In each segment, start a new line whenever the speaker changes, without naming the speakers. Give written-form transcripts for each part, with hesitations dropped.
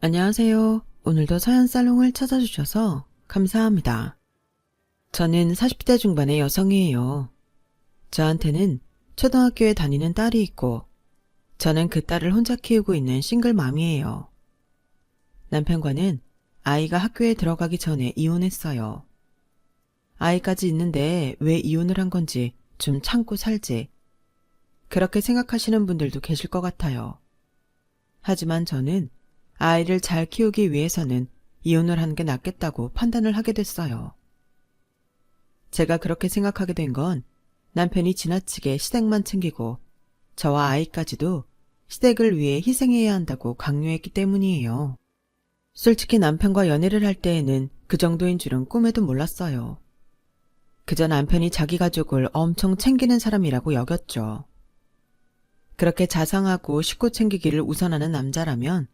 안녕하세요. 오늘도 서연살롱을 찾아주셔서 감사합니다. 저는 40대 중반의 여성이에요. 저한테는 초등학교에 다니는 딸이 있고, 저는 그 딸을 혼자 키우고 있는 싱글맘이에요. 남편과는 아이가 학교에 들어가기 전에 이혼했어요. 아이까지 있는데 왜 이혼을 한 건지 좀 참고 살지. 그렇게 생각하시는 분들도 계실 것 같아요. 하지만 저는 아이를 잘 키우기 위해서는 이혼을 하는 게 낫겠다고 판단을 하게 됐어요. 제가 그렇게 생각하게 된 건 남편이 지나치게 시댁만 챙기고 저와 아이까지도 시댁을 위해 희생해야 한다고 강요했기 때문이에요. 솔직히 남편과 연애를 할 때에는 그 정도인 줄은 꿈에도 몰랐어요. 그저 남편이 자기 가족을 엄청 챙기는 사람이라고 여겼죠. 그렇게 자상하고 식구 챙기기를 우선하는 남자라면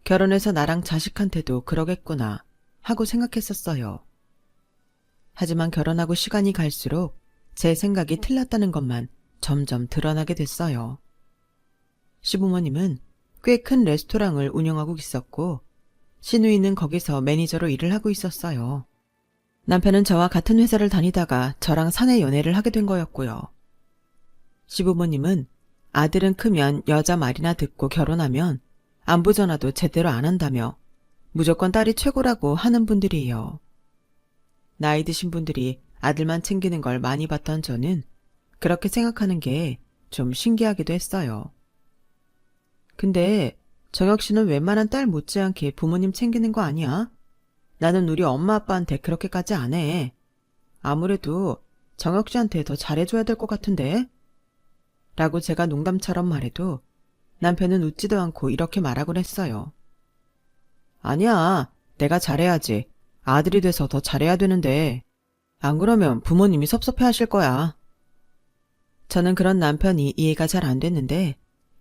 결혼해서 나랑 자식한테도 그러겠구나 하고 생각했었어요. 하지만 결혼하고 시간이 갈수록 제 생각이 틀렸다는 것만 점점 드러나게 됐어요. 시부모님은 꽤 큰 레스토랑을 운영하고 있었고 시누이는 거기서 매니저로 일을 하고 있었어요. 남편은 저와 같은 회사를 다니다가 저랑 사내 연애를 하게 된 거였고요. 시부모님은 아들은 크면 여자 말이나 듣고 결혼하면 안부 전화도 제대로 안 한다며 무조건 딸이 최고라고 하는 분들이에요. 나이 드신 분들이 아들만 챙기는 걸 많이 봤던 저는 그렇게 생각하는 게 좀 신기하기도 했어요. 근데 정혁 씨는 웬만한 딸 못지않게 부모님 챙기는 거 아니야? 나는 우리 엄마 아빠한테 그렇게까지 안 해. 아무래도 정혁 씨한테 더 잘해줘야 될 것 같은데? 라고 제가 농담처럼 말해도 남편은 웃지도 않고 이렇게 말하곤 했어요. 아니야, 내가 잘해야지. 아들이 돼서 더 잘해야 되는데. 안 그러면 부모님이 섭섭해 하실 거야. 저는 그런 남편이 이해가 잘 안 됐는데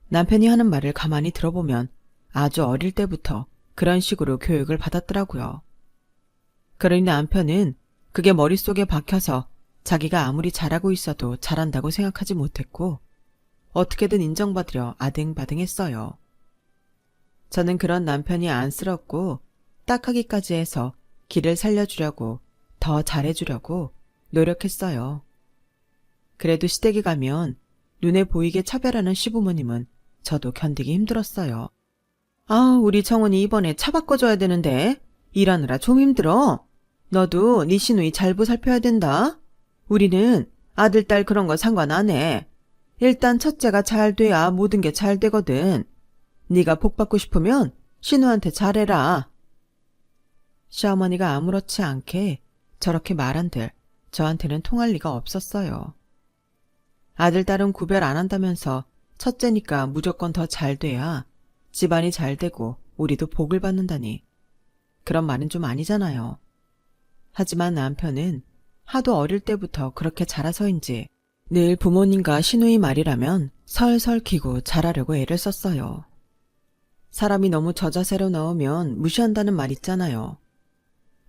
남편이 하는 말을 가만히 들어보면 아주 어릴 때부터 그런 식으로 교육을 받았더라고요. 그러니 남편은 그게 머릿속에 박혀서 자기가 아무리 잘하고 있어도 잘한다고 생각하지 못했고 어떻게든 인정받으려 아등바등했어요. 저는 그런 남편이 안쓰럽고 딱하기까지 해서 길을 살려주려고 더 잘해주려고 노력했어요. 그래도 시댁에 가면 눈에 보이게 차별하는 시부모님은 저도 견디기 힘들었어요. 아, 우리 정은이 이번에 차 바꿔줘야 되는데 일하느라 좀 힘들어. 너도 네 시누이 잘 보살펴야 된다. 우리는 아들, 딸 그런 거 상관 안 해. 일단 첫째가 잘 돼야 모든 게 잘 되거든. 네가 복 받고 싶으면 신우한테 잘해라. 시어머니가 아무렇지 않게 저렇게 말한들 저한테는 통할 리가 없었어요. 아들, 딸은 구별 안 한다면서 첫째니까 무조건 더 잘 돼야 집안이 잘 되고 우리도 복을 받는다니. 그런 말은 좀 아니잖아요. 하지만 남편은 하도 어릴 때부터 그렇게 자라서인지 늘 부모님과 시누이 말이라면 설설 키고 잘하려고 애를 썼어요. 사람이 너무 저자세로 나오면 무시한다는 말 있잖아요.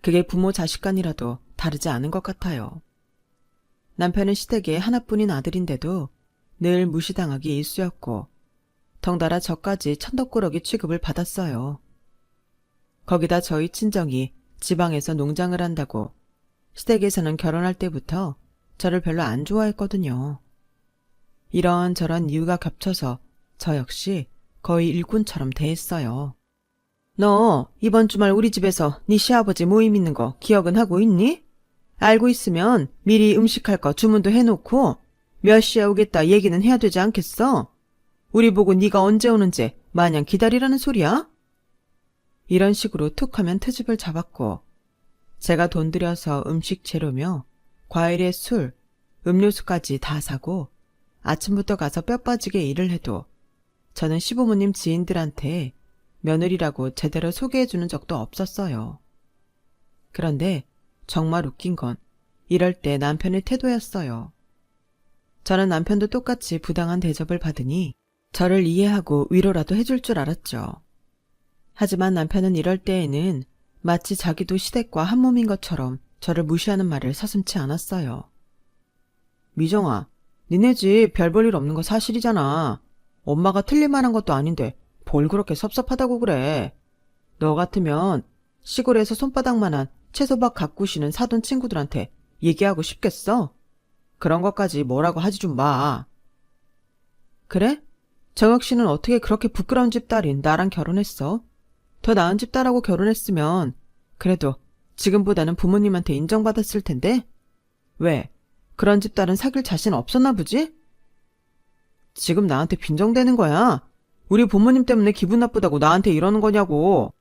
그게 부모 자식 간이라도 다르지 않은 것 같아요. 남편은 시댁에 하나뿐인 아들인데도 늘 무시당하기 일쑤였고 덩달아 저까지 천덕꾸러기 취급을 받았어요. 거기다 저희 친정이 지방에서 농장을 한다고 시댁에서는 결혼할 때부터 저를 별로 안 좋아했거든요. 이런저런 이유가 겹쳐서 저 역시 거의 일꾼처럼 대했어요. 너 이번 주말 우리 집에서 네 시아버지 모임 있는 거 기억은 하고 있니? 알고 있으면 미리 음식할 거 주문도 해놓고 몇 시에 오겠다 얘기는 해야 되지 않겠어? 우리 보고 네가 언제 오는지 마냥 기다리라는 소리야? 이런 식으로 툭 하면 트집을 잡았고 제가 돈 들여서 음식 재료며 과일에 술, 음료수까지 다 사고 아침부터 가서 뼈 빠지게 일을 해도 저는 시부모님 지인들한테 며느리라고 제대로 소개해주는 적도 없었어요. 그런데 정말 웃긴 건 이럴 때 남편의 태도였어요. 저는 남편도 똑같이 부당한 대접을 받으니 저를 이해하고 위로라도 해줄 줄 알았죠. 하지만 남편은 이럴 때에는 마치 자기도 시댁과 한 몸인 것처럼 저를 무시하는 말을 서슴지 않았어요. 미정아, 니네 집 별 볼 일 없는 거 사실이잖아. 엄마가 틀릴 만한 것도 아닌데 뭘 그렇게 섭섭하다고 그래. 너 같으면 시골에서 손바닥만한 채소밭 가꾸시는 사돈 친구들한테 얘기하고 싶겠어? 그런 것까지 뭐라고 하지 좀 마. 그래? 정혁 씨는 어떻게 그렇게 부끄러운 집 딸인 나랑 결혼했어? 더 나은 집 딸하고 결혼했으면 그래도 지금보다는 부모님한테 인정받았을 텐데? 왜? 그런 집 딸은 사귈 자신 없었나 보지? 지금 나한테 빈정대는 거야? 우리 부모님 때문에 기분 나쁘다고 나한테 이러는 거냐고.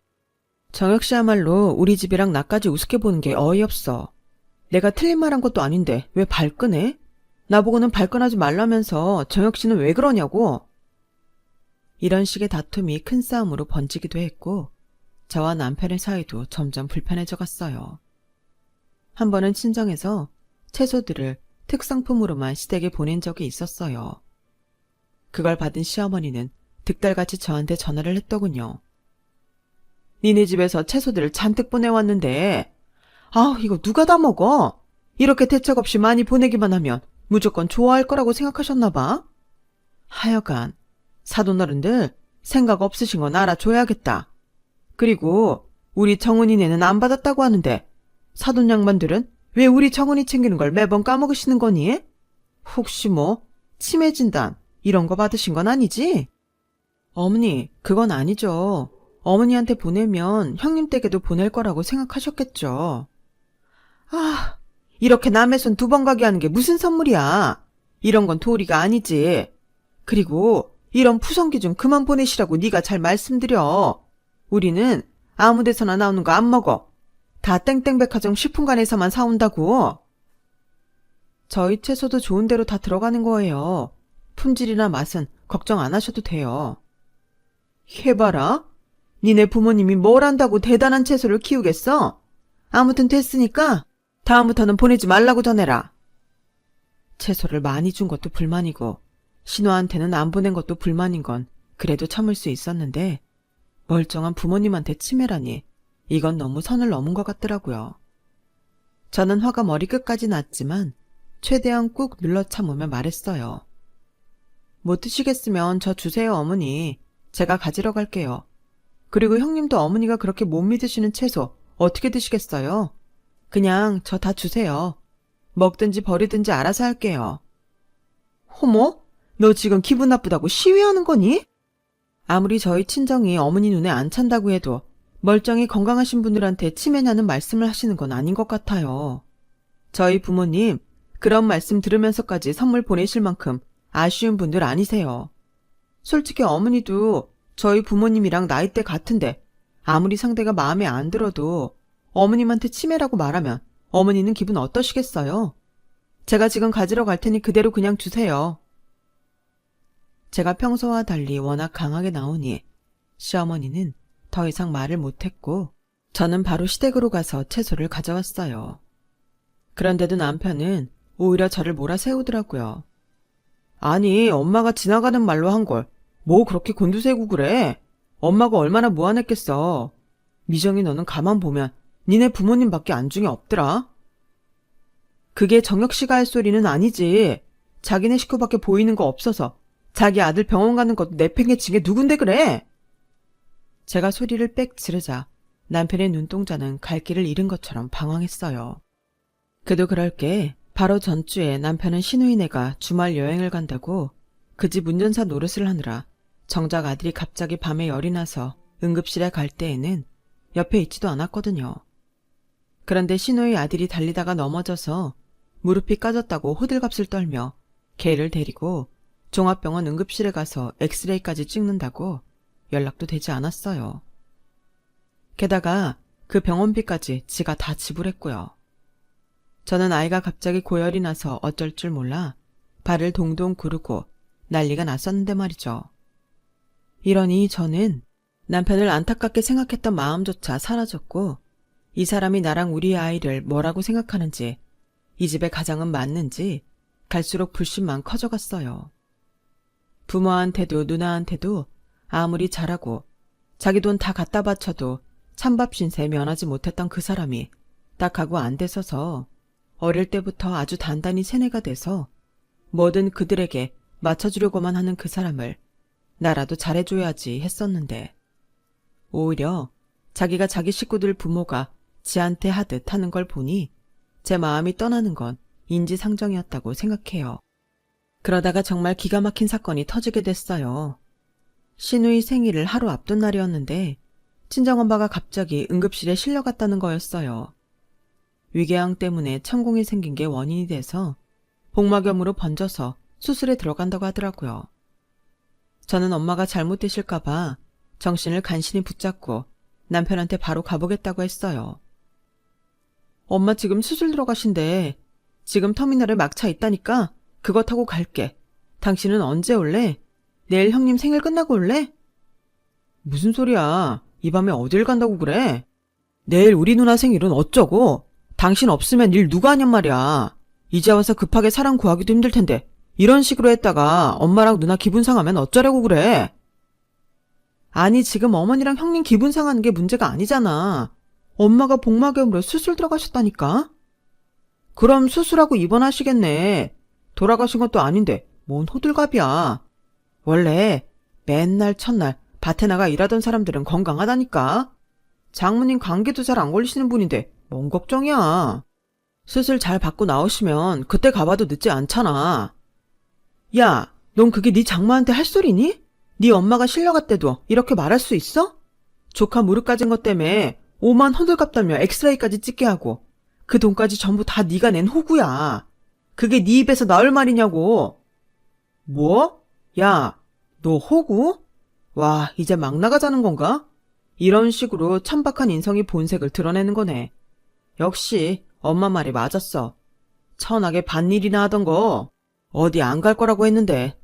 정혁 씨야말로 우리 집이랑 나까지 우습게 보는 게 어이없어. 내가 틀린 말 한 것도 아닌데 왜 발끈해? 나보고는 발끈하지 말라면서 정혁 씨는 왜 그러냐고. 이런 식의 다툼이 큰 싸움으로 번지기도 했고 저와 남편의 사이도 점점 불편해져 갔어요. 한 번은 친정에서 채소들을 특상품으로만 시댁에 보낸 적이 있었어요. 그걸 받은 시어머니는 득달같이 저한테 전화를 했더군요. 니네 집에서 채소들을 잔뜩 보내왔는데 이거 누가 다 먹어? 이렇게 대책 없이 많이 보내기만 하면 무조건 좋아할 거라고 생각하셨나 봐. 하여간 사돈어른들 생각 없으신 건 알아줘야겠다. 그리고 우리 정은이네는 안 받았다고 하는데 사돈 양반들은 왜 우리 정은이 챙기는 걸 매번 까먹으시는 거니? 혹시 치매 진단 이런 거 받으신 건 아니지? 어머니, 그건 아니죠. 어머니한테 보내면 형님 댁에도 보낼 거라고 생각하셨겠죠. 이렇게 남의 손 2번 가게 하는 게 무슨 선물이야. 이런 건 도리가 아니지. 그리고 이런 푸성기 좀 그만 보내시라고 네가 잘 말씀드려. 우리는 아무 데서나 나오는 거 안 먹어. 다 땡땡백화점 식품관에서만 사온다고. 저희 채소도 좋은 대로 다 들어가는 거예요. 품질이나 맛은 걱정 안 하셔도 돼요. 해봐라. 니네 부모님이 뭘 안다고 대단한 채소를 키우겠어? 아무튼 됐으니까 다음부터는 보내지 말라고 전해라. 채소를 많이 준 것도 불만이고 신우한테는 안 보낸 것도 불만인 건 그래도 참을 수 있었는데 멀쩡한 부모님한테 치매라니 이건 너무 선을 넘은 것 같더라고요. 저는 화가 머리끝까지 났지만 최대한 꾹 눌러 참으며 말했어요. 못 드시겠으면 저 주세요, 어머니. 제가 가지러 갈게요. 그리고 형님도 어머니가 그렇게 못 믿으시는 채소 어떻게 드시겠어요? 그냥 저 다 주세요. 먹든지 버리든지 알아서 할게요. 어머? 너 지금 기분 나쁘다고 시위하는 거니? 아무리 저희 친정이 어머니 눈에 안 찬다고 해도 멀쩡히 건강하신 분들한테 치매냐는 말씀을 하시는 건 아닌 것 같아요. 저희 부모님 그런 말씀 들으면서까지 선물 보내실 만큼 아쉬운 분들 아니세요. 솔직히 어머니도 저희 부모님이랑 나이대 같은데 아무리 상대가 마음에 안 들어도 어머님한테 치매라고 말하면 어머니는 기분 어떠시겠어요? 제가 지금 가지러 갈 테니 그대로 그냥 주세요. 제가 평소와 달리 워낙 강하게 나오니 시어머니는 더 이상 말을 못했고 저는 바로 시댁으로 가서 채소를 가져왔어요. 그런데도 남편은 오히려 저를 몰아세우더라고요. 아니, 엄마가 지나가는 말로 한 걸 뭐 그렇게 곤두세우고 그래? 엄마가 얼마나 무안했겠어. 미정이 너는 가만 보면 니네 부모님밖에 안중에 없더라. 그게 정혁 씨가 할 소리는 아니지. 자기네 식구밖에 보이는 거 없어서 자기 아들 병원 가는 것도 내팽개친 게 누군데 그래? 제가 소리를 빽 지르자 남편의 눈동자는 갈 길을 잃은 것처럼 방황했어요. 그도 그럴 게 바로 전주에 남편은 시누이네가 주말 여행을 간다고 그 집 운전사 노릇을 하느라 정작 아들이 갑자기 밤에 열이 나서 응급실에 갈 때에는 옆에 있지도 않았거든요. 그런데 시누이 아들이 달리다가 넘어져서 무릎이 까졌다고 호들갑을 떨며 개를 데리고 종합병원 응급실에 가서 엑스레이까지 찍는다고 연락도 되지 않았어요. 게다가 그 병원비까지 지가 다 지불했고요. 저는 아이가 갑자기 고열이 나서 어쩔 줄 몰라 발을 동동 구르고 난리가 났었는데 말이죠. 이러니 저는 남편을 안타깝게 생각했던 마음조차 사라졌고 이 사람이 나랑 우리 아이를 뭐라고 생각하는지 이 집의 가장은 맞는지 갈수록 불신만 커져갔어요. 부모한테도 누나한테도 아무리 잘하고 자기 돈 다 갖다 바쳐도 찬밥 신세 면하지 못했던 그 사람이 딱 하고 안 돼서서 어릴 때부터 아주 단단히 세뇌가 돼서 뭐든 그들에게 맞춰주려고만 하는 그 사람을 나라도 잘해줘야지 했었는데 오히려 자기가 자기 식구들 부모가 지한테 하듯 하는 걸 보니 제 마음이 떠나는 건 인지상정이었다고 생각해요. 그러다가 정말 기가 막힌 사건이 터지게 됐어요. 신우이 생일을 하루 앞둔 날이었는데 친정엄마가 갑자기 응급실에 실려갔다는 거였어요. 위궤양 때문에 천공이 생긴 게 원인이 돼서 복막염으로 번져서 수술에 들어간다고 하더라고요. 저는 엄마가 잘못되실까봐 정신을 간신히 붙잡고 남편한테 바로 가보겠다고 했어요. 엄마 지금 수술 들어가신대. 지금 터미널에 막차 있다니까 그거 타고 갈게. 당신은 언제 올래? 내일 형님 생일 끝나고 올래? 무슨 소리야. 이 밤에 어딜 간다고 그래? 내일 우리 누나 생일은 어쩌고? 당신 없으면 일 누가 하냔 말이야. 이제 와서 급하게 사람 구하기도 힘들 텐데 이런 식으로 했다가 엄마랑 누나 기분 상하면 어쩌려고 그래? 아니 지금 어머니랑 형님 기분 상하는 게 문제가 아니잖아. 엄마가 복막염으로 수술 들어가셨다니까? 그럼 수술하고 입원하시겠네. 돌아가신 것도 아닌데 뭔 호들갑이야. 원래 맨날 첫날 밭에 나가 일하던 사람들은 건강하다니까. 장모님 감기도 잘 안 걸리시는 분인데 뭔 걱정이야. 수술 잘 받고 나오시면 그때 가봐도 늦지 않잖아. 야, 넌 그게 네 장모한테 할 소리니? 네 엄마가 실려갔대도 이렇게 말할 수 있어? 조카 무릎 까진 것 때문에 5만 호들갑 떨며 엑스레이까지 찍게 하고 그 돈까지 전부 다 네가 낸 호구야. 그게 네 입에서 나올 말이냐고. 뭐? 야, 너 호구? 와, 이제 막 나가자는 건가? 이런 식으로 천박한 인성이 본색을 드러내는 거네. 역시 엄마 말이 맞았어. 천하게 반일이나 하던 거 어디 안 갈 거라고 했는데.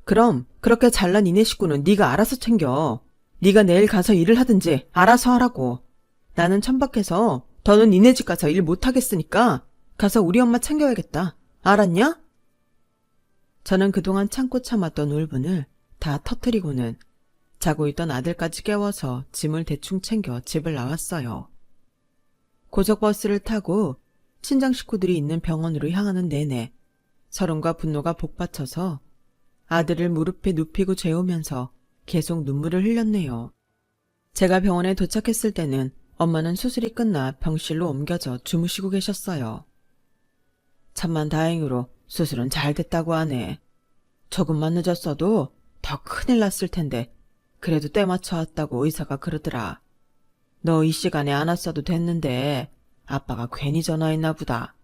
그럼 그렇게 잘난 니네 식구는 네가 알아서 챙겨. 네가 내일 가서 일을 하든지 알아서 하라고. 나는 천박해서 더는 니네 집 가서 일 못하겠으니까 가서 우리 엄마 챙겨야겠다. 알았냐? 저는 그동안 참고 참았던 울분을 다 터뜨리고는 자고 있던 아들까지 깨워서 짐을 대충 챙겨 집을 나왔어요. 고속버스를 타고 친정 식구들이 있는 병원으로 향하는 내내 서름과 분노가 복받쳐서 아들을 무릎에 눕히고 재우면서 계속 눈물을 흘렸네요. 제가 병원에 도착했을 때는 엄마는 수술이 끝나 병실로 옮겨져 주무시고 계셨어요. 천만 다행으로 수술은 잘 됐다고 하네. 조금만 늦었어도 더 큰일 났을 텐데 그래도 때 맞춰 왔다고 의사가 그러더라. 너 이 시간에 안 왔어도 됐는데 아빠가 괜히 전화했나 보다.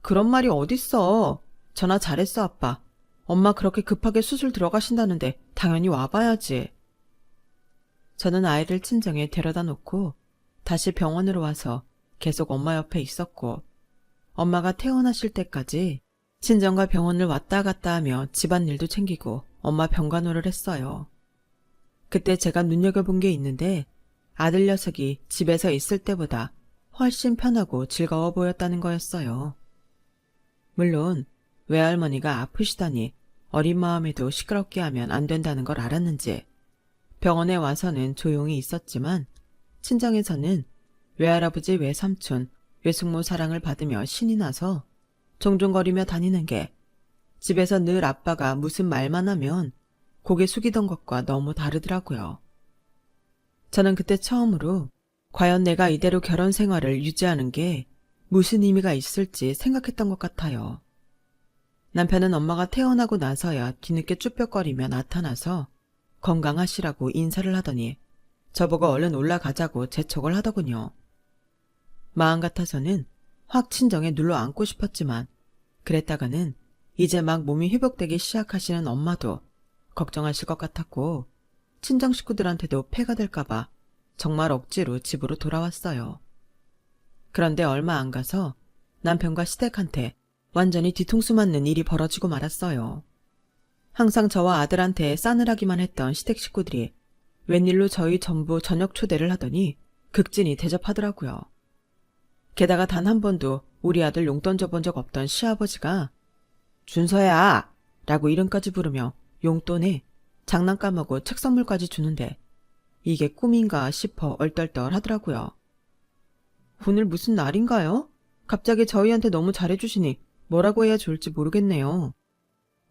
그런 말이 어딨어. 전화 잘했어 아빠. 엄마 그렇게 급하게 수술 들어가신다는데 당연히 와봐야지. 저는 아이를 친정에 데려다 놓고 다시 병원으로 와서 계속 엄마 옆에 있었고 엄마가 퇴원하실 때까지 친정과 병원을 왔다 갔다 하며 집안일도 챙기고 엄마 병간호를 했어요. 그때 제가 눈여겨본 게 있는데 아들 녀석이 집에서 있을 때보다 훨씬 편하고 즐거워 보였다는 거였어요. 물론 외할머니가 아프시다니 어린 마음에도 시끄럽게 하면 안 된다는 걸 알았는지 병원에 와서는 조용히 있었지만 친정에서는 외할아버지, 외삼촌, 외숙모 사랑을 받으며 신이 나서 종종거리며 다니는 게 집에서 늘 아빠가 무슨 말만 하면 고개 숙이던 것과 너무 다르더라고요. 저는 그때 처음으로 과연 내가 이대로 결혼 생활을 유지하는 게 무슨 의미가 있을지 생각했던 것 같아요. 남편은 엄마가 퇴원하고 나서야 뒤늦게 쭈뼛거리며 나타나서 건강하시라고 인사를 하더니 저보고 얼른 올라가자고 재촉을 하더군요. 마음 같아서는 확 친정에 눌러 앉고 싶었지만 그랬다가는 이제 막 몸이 회복되기 시작하시는 엄마도 걱정하실 것 같았고 친정 식구들한테도 폐가 될까봐 정말 억지로 집으로 돌아왔어요. 그런데 얼마 안 가서 남편과 시댁한테 완전히 뒤통수 맞는 일이 벌어지고 말았어요. 항상 저와 아들한테 싸늘하기만 했던 시댁 식구들이 웬일로 저희 전부 저녁 초대를 하더니 극진히 대접하더라고요. 게다가 단 한 번도 우리 아들 용돈 줘본 적 없던 시아버지가 준서야! 라고 이름까지 부르며 용돈에 장난감하고 책 선물까지 주는데 이게 꿈인가 싶어 얼떨떨 하더라고요. 오늘 무슨 날인가요? 갑자기 저희한테 너무 잘해주시니 뭐라고 해야 좋을지 모르겠네요.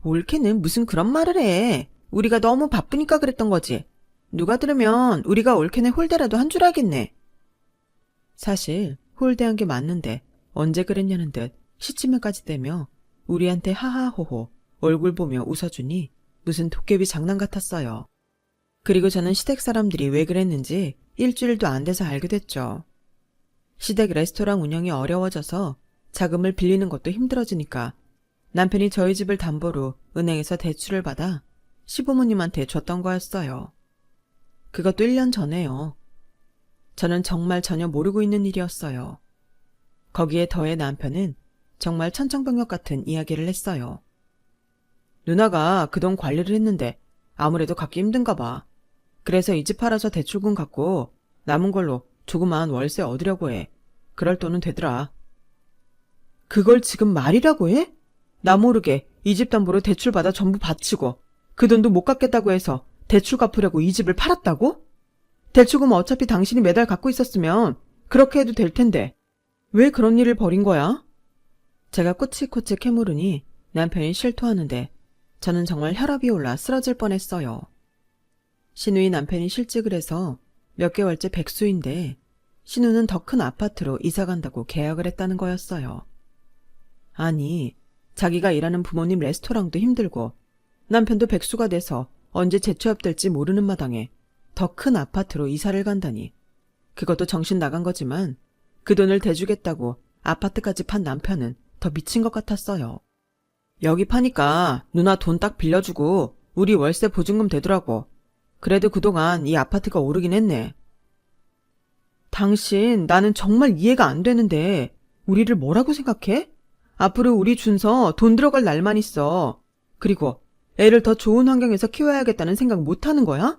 올케는 무슨 그런 말을 해. 우리가 너무 바쁘니까 그랬던 거지. 누가 들으면 우리가 올케네 홀대라도 한 줄 알겠네. 사실 홀대한 게 맞는데 언제 그랬냐는 듯 시치면까지 대며 우리한테 하하호호 얼굴 보며 웃어주니 무슨 도깨비 장난 같았어요. 그리고 저는 시댁 사람들이 왜 그랬는지 일주일도 안 돼서 알게 됐죠. 시댁 레스토랑 운영이 어려워져서 자금을 빌리는 것도 힘들어지니까 남편이 저희 집을 담보로 은행에서 대출을 받아 시부모님한테 줬던 거였어요. 그것도 1년 전에요. 저는 정말 전혀 모르고 있는 일이었어요. 거기에 더해 남편은 정말 천정병력 같은 이야기를 했어요. 누나가 그 돈 관리를 했는데 아무래도 갚기 힘든가 봐. 그래서 이 집 팔아서 대출금 갚고 남은 걸로 조그만 월세 얻으려고 해. 그럴 돈은 되더라. 그걸 지금 말이라고 해? 나 모르게 이 집 담보로 대출 받아 전부 바치고 그 돈도 못 갚겠다고 해서 대출 갚으려고 이 집을 팔았다고? 대출금 어차피 당신이 매달 갖고 있었으면 그렇게 해도 될 텐데 왜 그런 일을 벌인 거야? 제가 꼬치꼬치 캐물으니 남편이 실토하는데 저는 정말 혈압이 올라 쓰러질 뻔했어요. 신우이 남편이 실직을 해서 몇 개월째 백수인데 신우는 더 큰 아파트로 이사 간다고 계약을 했다는 거였어요. 아니, 자기가 일하는 부모님 레스토랑도 힘들고 남편도 백수가 돼서 언제 재취업될지 모르는 마당에 더 큰 아파트로 이사를 간다니. 그것도 정신 나간 거지만 그 돈을 대주겠다고 아파트까지 판 남편은 더 미친 것 같았어요. 여기 파니까 누나 돈 딱 빌려주고 우리 월세 보증금 되더라고. 그래도 그동안 이 아파트가 오르긴 했네. 당신, 나는 정말 이해가 안 되는데 우리를 뭐라고 생각해? 앞으로 우리 준서 돈 들어갈 날만 있어. 그리고 애를 더 좋은 환경에서 키워야겠다는 생각 못 하는 거야?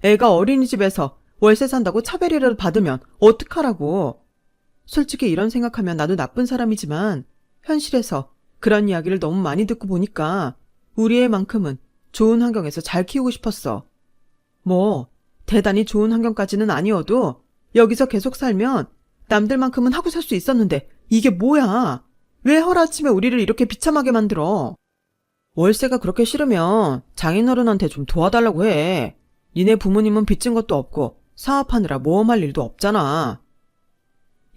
애가 어린이집에서 월세 산다고 차별이라도 받으면 어떡하라고. 솔직히 이런 생각하면 나도 나쁜 사람이지만 현실에서 그런 이야기를 너무 많이 듣고 보니까 우리 애만큼은 좋은 환경에서 잘 키우고 싶었어. 뭐 대단히 좋은 환경까지는 아니어도 여기서 계속 살면 남들만큼은 하고 살 수 있었는데 이게 뭐야? 왜 하루아침에 우리를 이렇게 비참하게 만들어? 월세가 그렇게 싫으면 장인어른한테 좀 도와달라고 해. 니네 부모님은 빚진 것도 없고 사업하느라 모험할 일도 없잖아.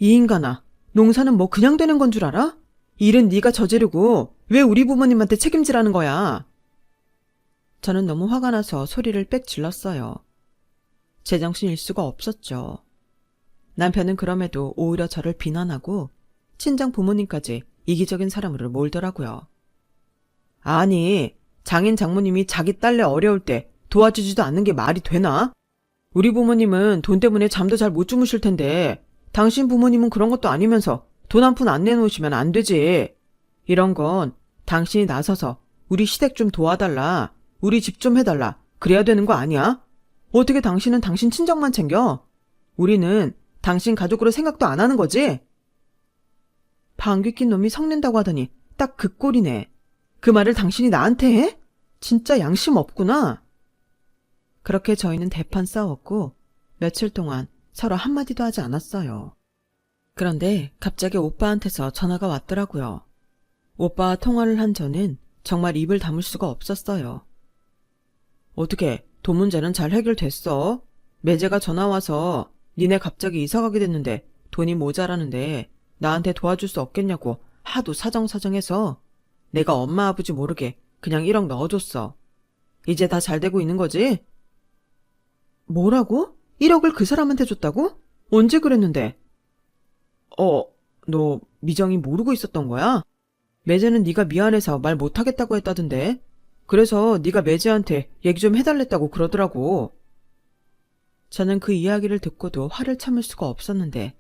이 인간아, 농사는 뭐 그냥 되는 건 줄 알아? 일은 네가 저지르고 왜 우리 부모님한테 책임지라는 거야? 저는 너무 화가 나서 소리를 빽 질렀어요. 제정신일 수가 없었죠. 남편은 그럼에도 오히려 저를 비난하고 친정 부모님까지 이기적인 사람으로 몰더라고요. 아니, 장인 장모님이 자기 딸내 어려울 때 도와주지도 않는 게 말이 되나? 우리 부모님은 돈 때문에 잠도 잘 못 주무실 텐데 당신 부모님은 그런 것도 아니면서 돈 한 푼 안 내놓으시면 안 되지. 이런 건 당신이 나서서 우리 시댁 좀 도와달라, 우리 집 좀 해달라, 그래야 되는 거 아니야? 어떻게 당신은 당신 친정만 챙겨? 우리는 당신 가족으로 생각도 안 하는 거지? 방귀 낀 놈이 성낸다고 하더니 딱 그 꼴이네. 그 말을 당신이 나한테 해? 진짜 양심 없구나. 그렇게 저희는 대판 싸웠고 며칠 동안 서로 한마디도 하지 않았어요. 그런데 갑자기 오빠한테서 전화가 왔더라고요. 오빠와 통화를 한 저는 정말 입을 다물 수가 없었어요. 어떻게 돈 문제는 잘 해결됐어? 매제가 전화와서 니네 갑자기 이사가게 됐는데 돈이 모자라는데 나한테 도와줄 수 없겠냐고 하도 사정사정해서 내가 엄마 아버지 모르게 그냥 1억 넣어줬어. 이제 다 잘 되고 있는 거지? 뭐라고? 1억을 그 사람한테 줬다고? 언제 그랬는데? 너 미정이 모르고 있었던 거야? 매제는 네가 미안해서 말 못하겠다고 했다던데. 그래서 네가 매제한테 얘기 좀 해달랬다고 그러더라고. 저는 그 이야기를 듣고도 화를 참을 수가 없었는데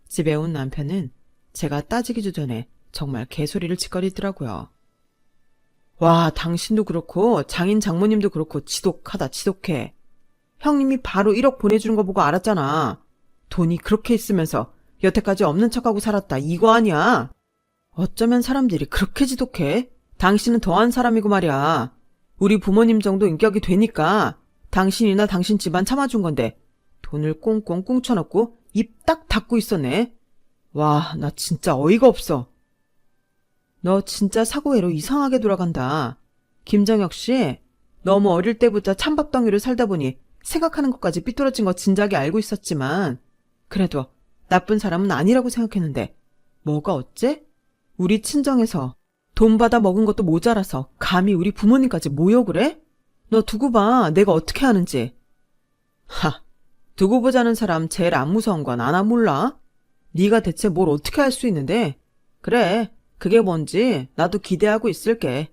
집에 온 남편은 제가 따지기도 전에 정말 개소리를 짓거리더라고요. 와, 당신도 그렇고 장인 장모님도 그렇고 지독하다, 지독해. 형님이 바로 1억 보내주는 거 보고 알았잖아. 돈이 그렇게 있으면서 여태까지 없는 척하고 살았다, 이거 아니야? 어쩌면 사람들이 그렇게 지독해? 당신은 더한 사람이고 말이야. 우리 부모님 정도 인격이 되니까 당신이나 당신 집안 참아준 건데 돈을 꽁꽁 꽁쳐놓고 입 딱 닫고 있었네. 와, 나 진짜 어이가 없어. 너 진짜 사고회로 이상하게 돌아간다. 김정혁 씨, 너무 어릴 때부터 찬밥덩이로 살다 보니 생각하는 것까지 삐뚤어진 거 진작에 알고 있었지만 그래도 나쁜 사람은 아니라고 생각했는데 뭐가 어째? 우리 친정에서 돈 받아 먹은 것도 모자라서 감히 우리 부모님까지 모욕을 해? 너 두고 봐. 내가 어떻게 하는지. 하, 두고 보자는 사람 제일 안 무서운 건 아나 몰라? 네가 대체 뭘 어떻게 할 수 있는데? 그래, 그게 뭔지 나도 기대하고 있을게.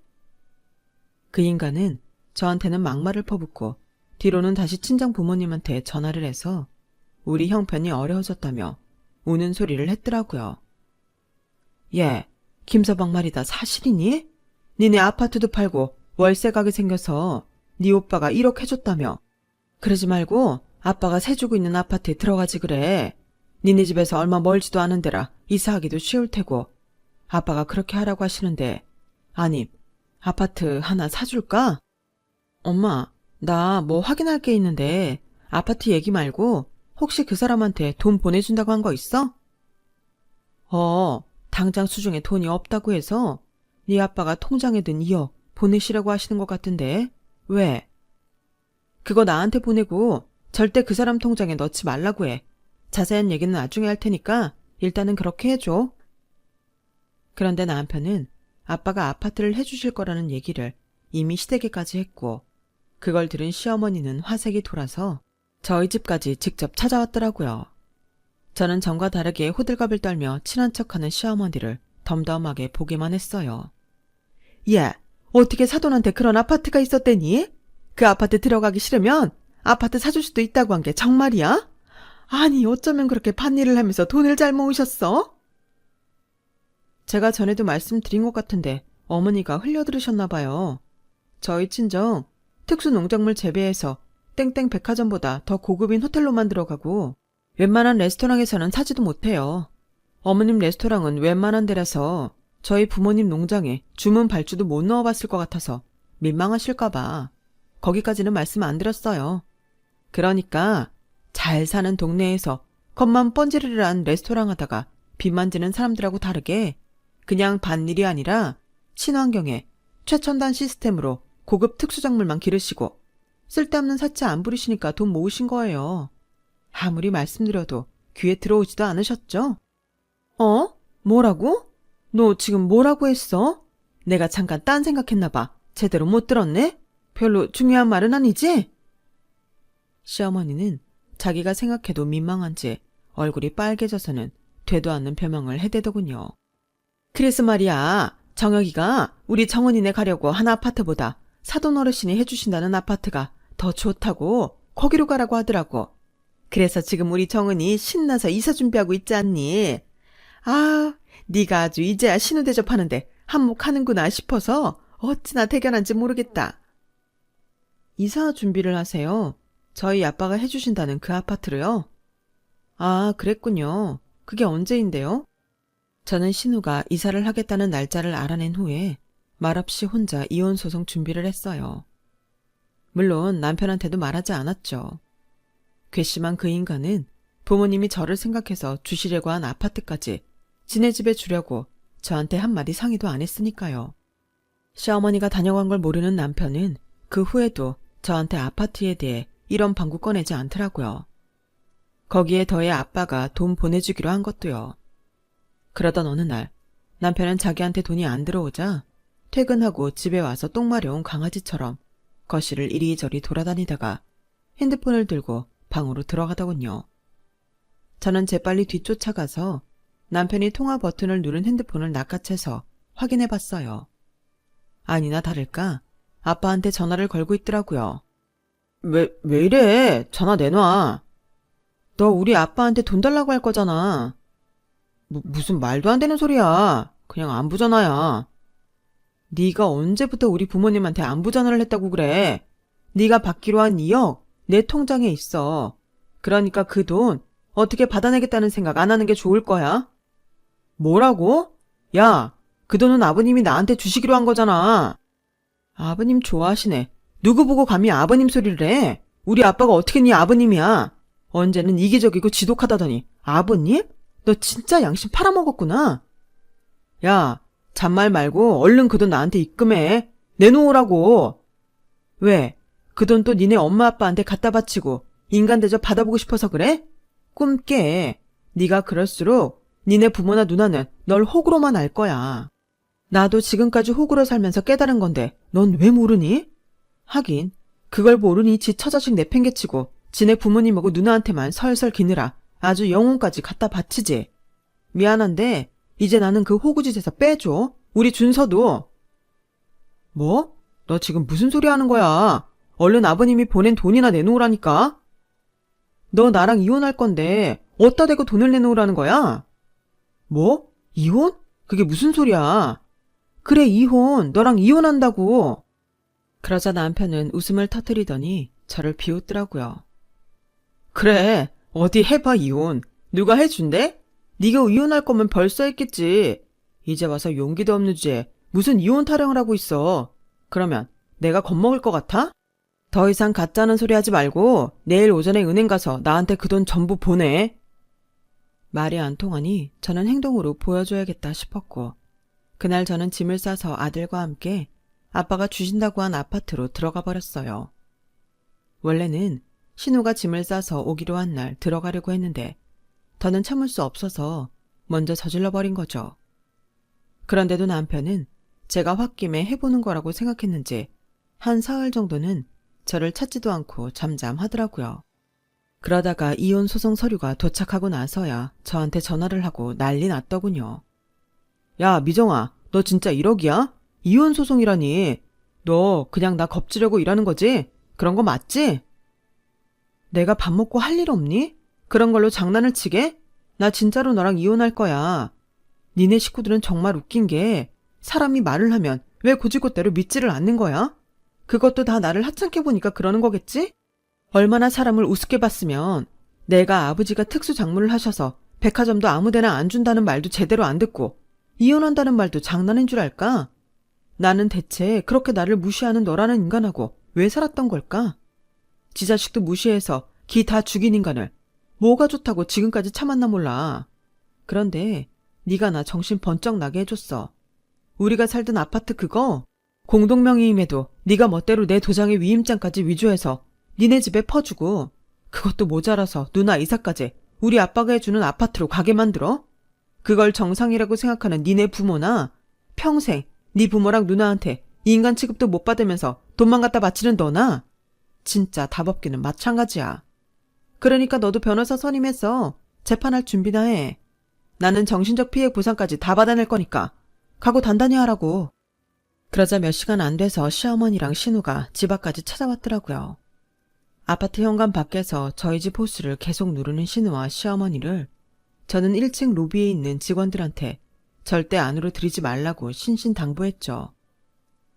그 인간은 저한테는 막말을 퍼붓고 뒤로는 다시 친정 부모님한테 전화를 해서 우리 형편이 어려워졌다며 우는 소리를 했더라고요. 예, 김서방 말이다 사실이니? 니네 아파트도 팔고 월세 가게 생겨서 네 오빠가 1억 해줬다며. 그러지 말고 아빠가 세 주고 있는 아파트에 들어가지 그래. 니네 집에서 얼마 멀지도 않은 데라 이사하기도 쉬울 테고. 아빠가 그렇게 하라고 하시는데 아님 아파트 하나 사줄까? 엄마, 나 뭐 확인할 게 있는데 아파트 얘기 말고 혹시 그 사람한테 돈 보내준다고 한 거 있어? 당장 수중에 돈이 없다고 해서 네 아빠가 통장에 든 2억 보내시라고 하시는 것 같은데 왜? 그거 나한테 보내고 절대 그 사람 통장에 넣지 말라고 해. 자세한 얘기는 나중에 할 테니까 일단은 그렇게 해줘. 그런데 남편은 아빠가 아파트를 해주실 거라는 얘기를 이미 시댁에까지 했고 그걸 들은 시어머니는 화색이 돌아서 저희 집까지 직접 찾아왔더라고요. 저는 전과 다르게 호들갑을 떨며 친한 척하는 시어머니를 덤덤하게 보기만 했어요. 야, 어떻게 사돈한테 그런 아파트가 있었대니? 그 아파트 들어가기 싫으면 아파트 사줄 수도 있다고 한 게 정말이야? 아니 어쩌면 그렇게 밭일을 하면서 돈을 잘 모으셨어? 제가 전에도 말씀드린 것 같은데 어머니가 흘려들으셨나 봐요. 저희 친정 특수농작물 재배해서 땡땡 백화점보다 더 고급인 호텔로만 들어가고 웬만한 레스토랑에서는 사지도 못해요. 어머님 레스토랑은 웬만한 데라서 저희 부모님 농장에 주문 발주도 못 넣어봤을 것 같아서 민망하실까봐 거기까지는 말씀 안 드렸어요. 그러니까 잘 사는 동네에서 겉만 번지르르한 레스토랑 하다가 빚 만지는 사람들하고 다르게 그냥 밭일이 아니라 친환경에 최첨단 시스템으로 고급 특수작물만 기르시고 쓸데없는 사치 안 부리시니까 돈 모으신 거예요. 아무리 말씀드려도 귀에 들어오지도 않으셨죠? 뭐라고? 너 지금 뭐라고 했어? 내가 잠깐 딴 생각했나 봐. 제대로 못 들었네? 별로 중요한 말은 아니지? 시어머니는 자기가 생각해도 민망한지 얼굴이 빨개져서는 되도 않는 변명을 해대더군요. 그래서 말이야, 정혁이가 우리 정은이네 가려고 한 아파트보다 사돈 어르신이 해주신다는 아파트가 더 좋다고 거기로 가라고 하더라고. 그래서 지금 우리 정은이 신나서 이사 준비하고 있지 않니? 아, 네가 아주 이제야 신우 대접하는데 한몫하는구나 싶어서 어찌나 대견한지 모르겠다. 이사 준비를 하세요? 저희 아빠가 해주신다는 그 아파트로요? 아, 그랬군요. 그게 언제인데요? 저는 신우가 이사를 하겠다는 날짜를 알아낸 후에 말없이 혼자 이혼 소송 준비를 했어요. 물론 남편한테도 말하지 않았죠. 괘씸한 그 인간은 부모님이 저를 생각해서 주시려고 한 아파트까지 지네 집에 주려고 저한테 한마디 상의도 안 했으니까요. 시어머니가 다녀간 걸 모르는 남편은 그 후에도 저한테 아파트에 대해 이런 방구 꺼내지 않더라고요. 거기에 더해 아빠가 돈 보내주기로 한 것도요. 그러던 어느 날 남편은 자기한테 돈이 안 들어오자 퇴근하고 집에 와서 똥 마려운 강아지처럼 거실을 이리저리 돌아다니다가 핸드폰을 들고 방으로 들어가더군요. 저는 재빨리 뒤쫓아가서 남편이 통화 버튼을 누른 핸드폰을 낚아채서 확인해봤어요. 아니나 다를까 아빠한테 전화를 걸고 있더라고요. 왜 이래? 전화 내놔. 너 우리 아빠한테 돈 달라고 할 거잖아. 무슨 말도 안 되는 소리야. 그냥 안부 전화야. 네가 언제부터 우리 부모님한테 안부 전화를 했다고 그래. 네가 받기로 한 2억 내 통장에 있어. 그러니까 그 돈 어떻게 받아내겠다는 생각 안 하는 게 좋을 거야. 뭐라고? 야, 그 돈은 아버님이 나한테 주시기로 한 거잖아. 아버님 좋아하시네. 누구 보고 감히 아버님 소리를 해? 우리 아빠가 어떻게 네 아버님이야? 언제는 이기적이고 지독하다더니 아버님? 너 진짜 양심 팔아먹었구나. 야, 잔말 말고 얼른 그 돈 나한테 입금해. 내놓으라고. 왜? 그 돈 또 니네 엄마 아빠한테 갖다 바치고 인간 대접 받아보고 싶어서 그래? 꿈 깨. 네가 그럴수록 니네 부모나 누나는 널 호구로만 알 거야. 나도 지금까지 호구로 살면서 깨달은 건데 넌 왜 모르니? 하긴 그걸 모르니 지 처자식 내팽개치고 지네 부모님하고 누나한테만 설설 기느라 아주 영혼까지 갖다 바치지. 미안한데 이제 나는 그 호구짓에서 빼줘. 우리 준서도. 뭐? 너 지금 무슨 소리 하는 거야? 얼른 아버님이 보낸 돈이나 내놓으라니까. 너 나랑 이혼할 건데 어디다 대고 돈을 내놓으라는 거야? 뭐? 이혼? 그게 무슨 소리야? 그래, 이혼. 너랑 이혼한다고. 그러자 남편은 웃음을 터뜨리더니 저를 비웃더라고요. 그래, 어디 해봐, 이혼. 누가 해준대? 네가 이혼할 거면 벌써 했겠지. 이제 와서 용기도 없는 주제에 무슨 이혼 타령을 하고 있어. 그러면 내가 겁먹을 것 같아? 더 이상 가짜는 소리 하지 말고 내일 오전에 은행 가서 나한테 그 돈 전부 보내. 말이 안 통하니 저는 행동으로 보여줘야겠다 싶었고, 그날 저는 짐을 싸서 아들과 함께 아빠가 주신다고 한 아파트로 들어가 버렸어요. 원래는 신우가 짐을 싸서 오기로 한 날 들어가려고 했는데 더는 참을 수 없어서 먼저 저질러 버린 거죠. 그런데도 남편은 제가 홧김에 해보는 거라고 생각했는지 한 사흘 정도는 저를 찾지도 않고 잠잠하더라고요. 그러다가 이혼 소송 서류가 도착하고 나서야 저한테 전화를 하고 난리 났더군요. 야, 미정아, 너 진짜 1억이야? 이혼 소송이라니. 너 그냥 나 겁주려고 일하는 거지? 그런 거 맞지? 내가 밥 먹고 할 일 없니? 그런 걸로 장난을 치게? 나 진짜로 너랑 이혼할 거야. 니네 식구들은 정말 웃긴 게 사람이 말을 하면 왜 고지고대로 믿지를 않는 거야? 그것도 다 나를 하찮게 보니까 그러는 거겠지? 얼마나 사람을 우습게 봤으면 내가 아버지가 특수장모를 하셔서 백화점도 아무데나 안 준다는 말도 제대로 안 듣고 이혼한다는 말도 장난인 줄 알까? 나는 대체 그렇게 나를 무시하는 너라는 인간하고 왜 살았던 걸까? 지 자식도 무시해서 기 다 죽인 인간을 뭐가 좋다고 지금까지 참았나 몰라. 그런데 네가 나 정신 번쩍 나게 해줬어. 우리가 살던 아파트 그거 공동명의임에도 네가 멋대로 내 도장에 위임장까지 위조해서 니네 집에 퍼주고 그것도 모자라서 누나 이사까지 우리 아빠가 해주는 아파트로 가게 만들어? 그걸 정상이라고 생각하는 니네 부모나 평생 네 부모랑 누나한테 인간 취급도 못 받으면서 돈만 갖다 바치는 너나 진짜 답 없기는 마찬가지야. 그러니까 너도 변호사 선임해서 재판할 준비나 해. 나는 정신적 피해 보상까지 다 받아낼 거니까 각오 단단히 하라고. 그러자 몇 시간 안 돼서 시어머니랑 신우가 집 앞까지 찾아왔더라고요. 아파트 현관 밖에서 저희 집 호수를 계속 누르는 신우와 시어머니를 저는 1층 로비에 있는 직원들한테 절대 안으로 들이지 말라고 신신당부했죠.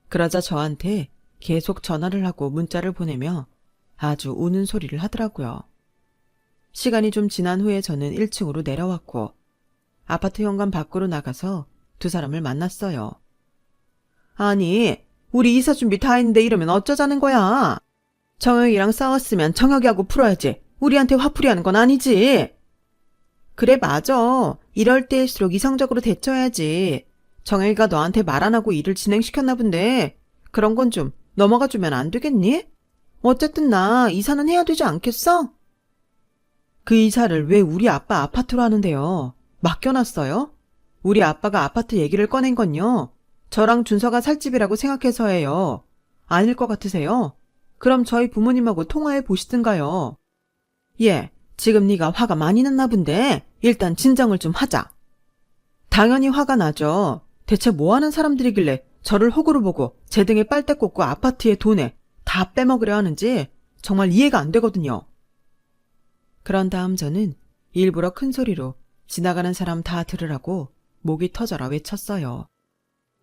그러자 저한테 계속 전화를 하고 문자를 보내며 아주 우는 소리를 하더라고요. 시간이 좀 지난 후에 저는 1층으로 내려왔고 아파트 현관 밖으로 나가서 두 사람을 만났어요. 아니, 우리 이사 준비 다 했는데 이러면 어쩌자는 거야? 정혁이랑 싸웠으면 정혁이하고 풀어야지. 우리한테 화풀이 하는 건 아니지. 그래, 맞아. 이럴 때일수록 이성적으로 대처해야지. 정혁이가 너한테 말 안 하고 일을 진행시켰나 본데 그런 건 좀 넘어가 주면 안 되겠니? 어쨌든 나 이사는 해야 되지 않겠어? 그 이사를 왜 우리 아빠 아파트로 하는데요? 맡겨놨어요? 우리 아빠가 아파트 얘기를 꺼낸 건요. 저랑 준서가 살 집이라고 생각해서예요. 아닐 것 같으세요? 그럼 저희 부모님하고 통화해 보시든가요. 예, 지금 네가 화가 많이 났나 본데 일단 진정을 좀 하자. 당연히 화가 나죠. 대체 뭐하는 사람들이길래 저를 호구로 보고 제 등에 빨대 꽂고 아파트의 돈에 다 빼먹으려 하는지 정말 이해가 안 되거든요. 그런 다음 저는 일부러 큰 소리로 지나가는 사람 다 들으라고 목이 터져라 외쳤어요.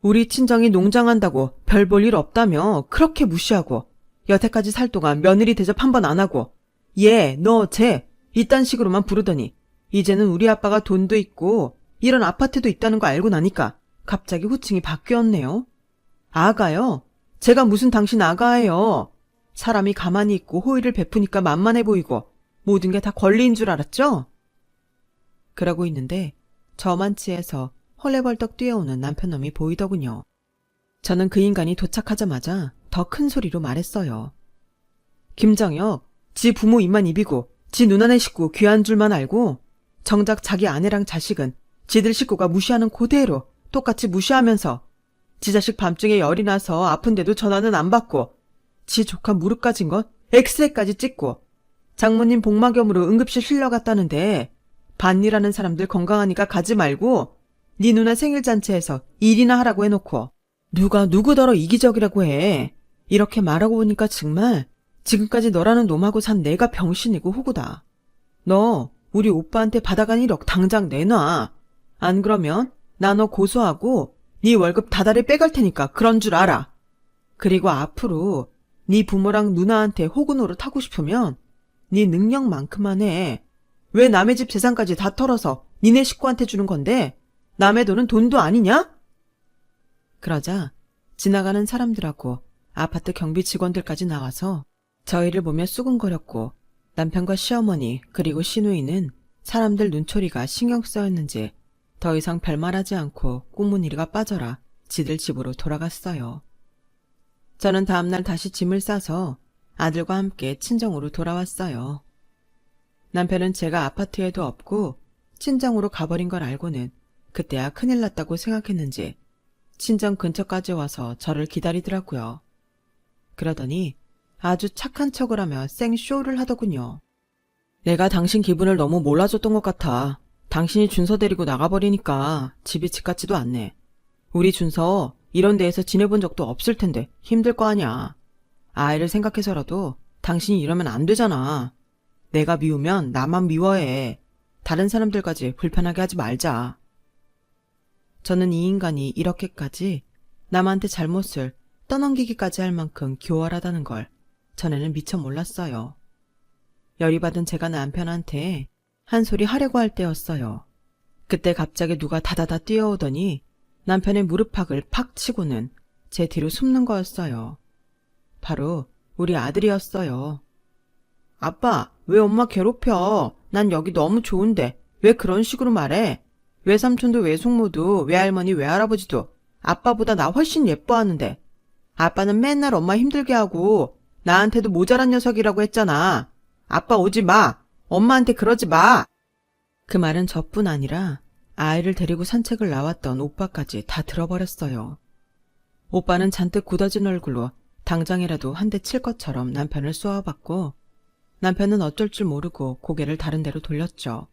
우리 친정이 농장한다고 별 볼 일 없다며 그렇게 무시하고 여태까지 살 동안 며느리 대접 한 번 안 하고 얘, 너, 쟤 이딴 식으로만 부르더니 이제는 우리 아빠가 돈도 있고 이런 아파트도 있다는 거 알고 나니까 갑자기 호칭이 바뀌었네요. 아가요? 제가 무슨 당신 아가예요. 사람이 가만히 있고 호의를 베푸니까 만만해 보이고 모든 게 다 권리인 줄 알았죠? 그러고 있는데 저만 치해서 헐레벌떡 뛰어오는 남편놈이 보이더군요. 저는 그 인간이 도착하자마자 더 큰 소리로 말했어요. 김정혁, 지 부모 입만 입이고 지 누나네 식구 귀한 줄만 알고 정작 자기 아내랑 자식은 지들 식구가 무시하는 그대로 똑같이 무시하면서 지 자식 밤중에 열이 나서 아픈데도 전화는 안 받고 지 조카 무릎 까진 것 엑스레이까지 찍고 장모님 복막염으로 응급실 실려갔다는데 반일하는 사람들 건강하니까 가지 말고 네 누나 생일잔치에서 일이나 하라고 해놓고 누가 누구더러 이기적이라고 해. 이렇게 말하고 보니까 정말 지금까지 너라는 놈하고 산 내가 병신이고 호구다. 너 우리 오빠한테 받아간 1억 당장 내놔. 안 그러면 나 너 고소하고 네 월급 다달이 빼갈 테니까 그런 줄 알아. 그리고 앞으로 네 부모랑 누나한테 호구 노릇하고 싶으면 네 능력만큼만 해. 왜 남의 집 재산까지 다 털어서 니네 식구한테 주는 건데 남의 돈은 돈도 아니냐? 그러자 지나가는 사람들하고 아파트 경비 직원들까지 나와서 저희를 보며 수근거렸고 남편과 시어머니 그리고 시누이는 사람들 눈초리가 신경 쓰였는지 더 이상 별말하지 않고 꽁무니리가 빠져라 지들 집으로 돌아갔어요. 저는 다음날 다시 짐을 싸서 아들과 함께 친정으로 돌아왔어요. 남편은 제가 아파트에도 없고 친정으로 가버린 걸 알고는 그때야 큰일 났다고 생각했는지 친정 근처까지 와서 저를 기다리더라고요. 그러더니 아주 착한 척을 하며 생쇼를 하더군요. 내가 당신 기분을 너무 몰라줬던 것 같아. 당신이 준서 데리고 나가버리니까 집이 집 같지도 않네. 우리 준서 이런 데에서 지내본 적도 없을 텐데 힘들 거 아니야. 아이를 생각해서라도 당신이 이러면 안 되잖아. 내가 미우면 나만 미워해. 다른 사람들까지 불편하게 하지 말자. 저는 이 인간이 이렇게까지 남한테 잘못을 떠넘기기까지 할 만큼 교활하다는 걸 전에는 미처 몰랐어요. 열이 받은 제가 남편한테 한 소리 하려고 할 때였어요. 그때 갑자기 누가 다다다 뛰어오더니 남편의 무릎팍을 팍 치고는 제 뒤로 숨는 거였어요. 바로 우리 아들이었어요. 아빠, 왜 엄마 괴롭혀? 난 여기 너무 좋은데 왜 그런 식으로 말해? 외삼촌도 외숙모도 외할머니 외할아버지도 아빠보다 나 훨씬 예뻐하는데 아빠는 맨날 엄마 힘들게 하고 나한테도 모자란 녀석이라고 했잖아. 아빠 오지 마. 엄마한테 그러지 마. 그 말은 저뿐 아니라 아이를 데리고 산책을 나왔던 오빠까지 다 들어버렸어요. 오빠는 잔뜩 굳어진 얼굴로 당장이라도 한 대 칠 것처럼 남편을 쏘아봤고 남편은 어쩔 줄 모르고 고개를 다른 데로 돌렸죠.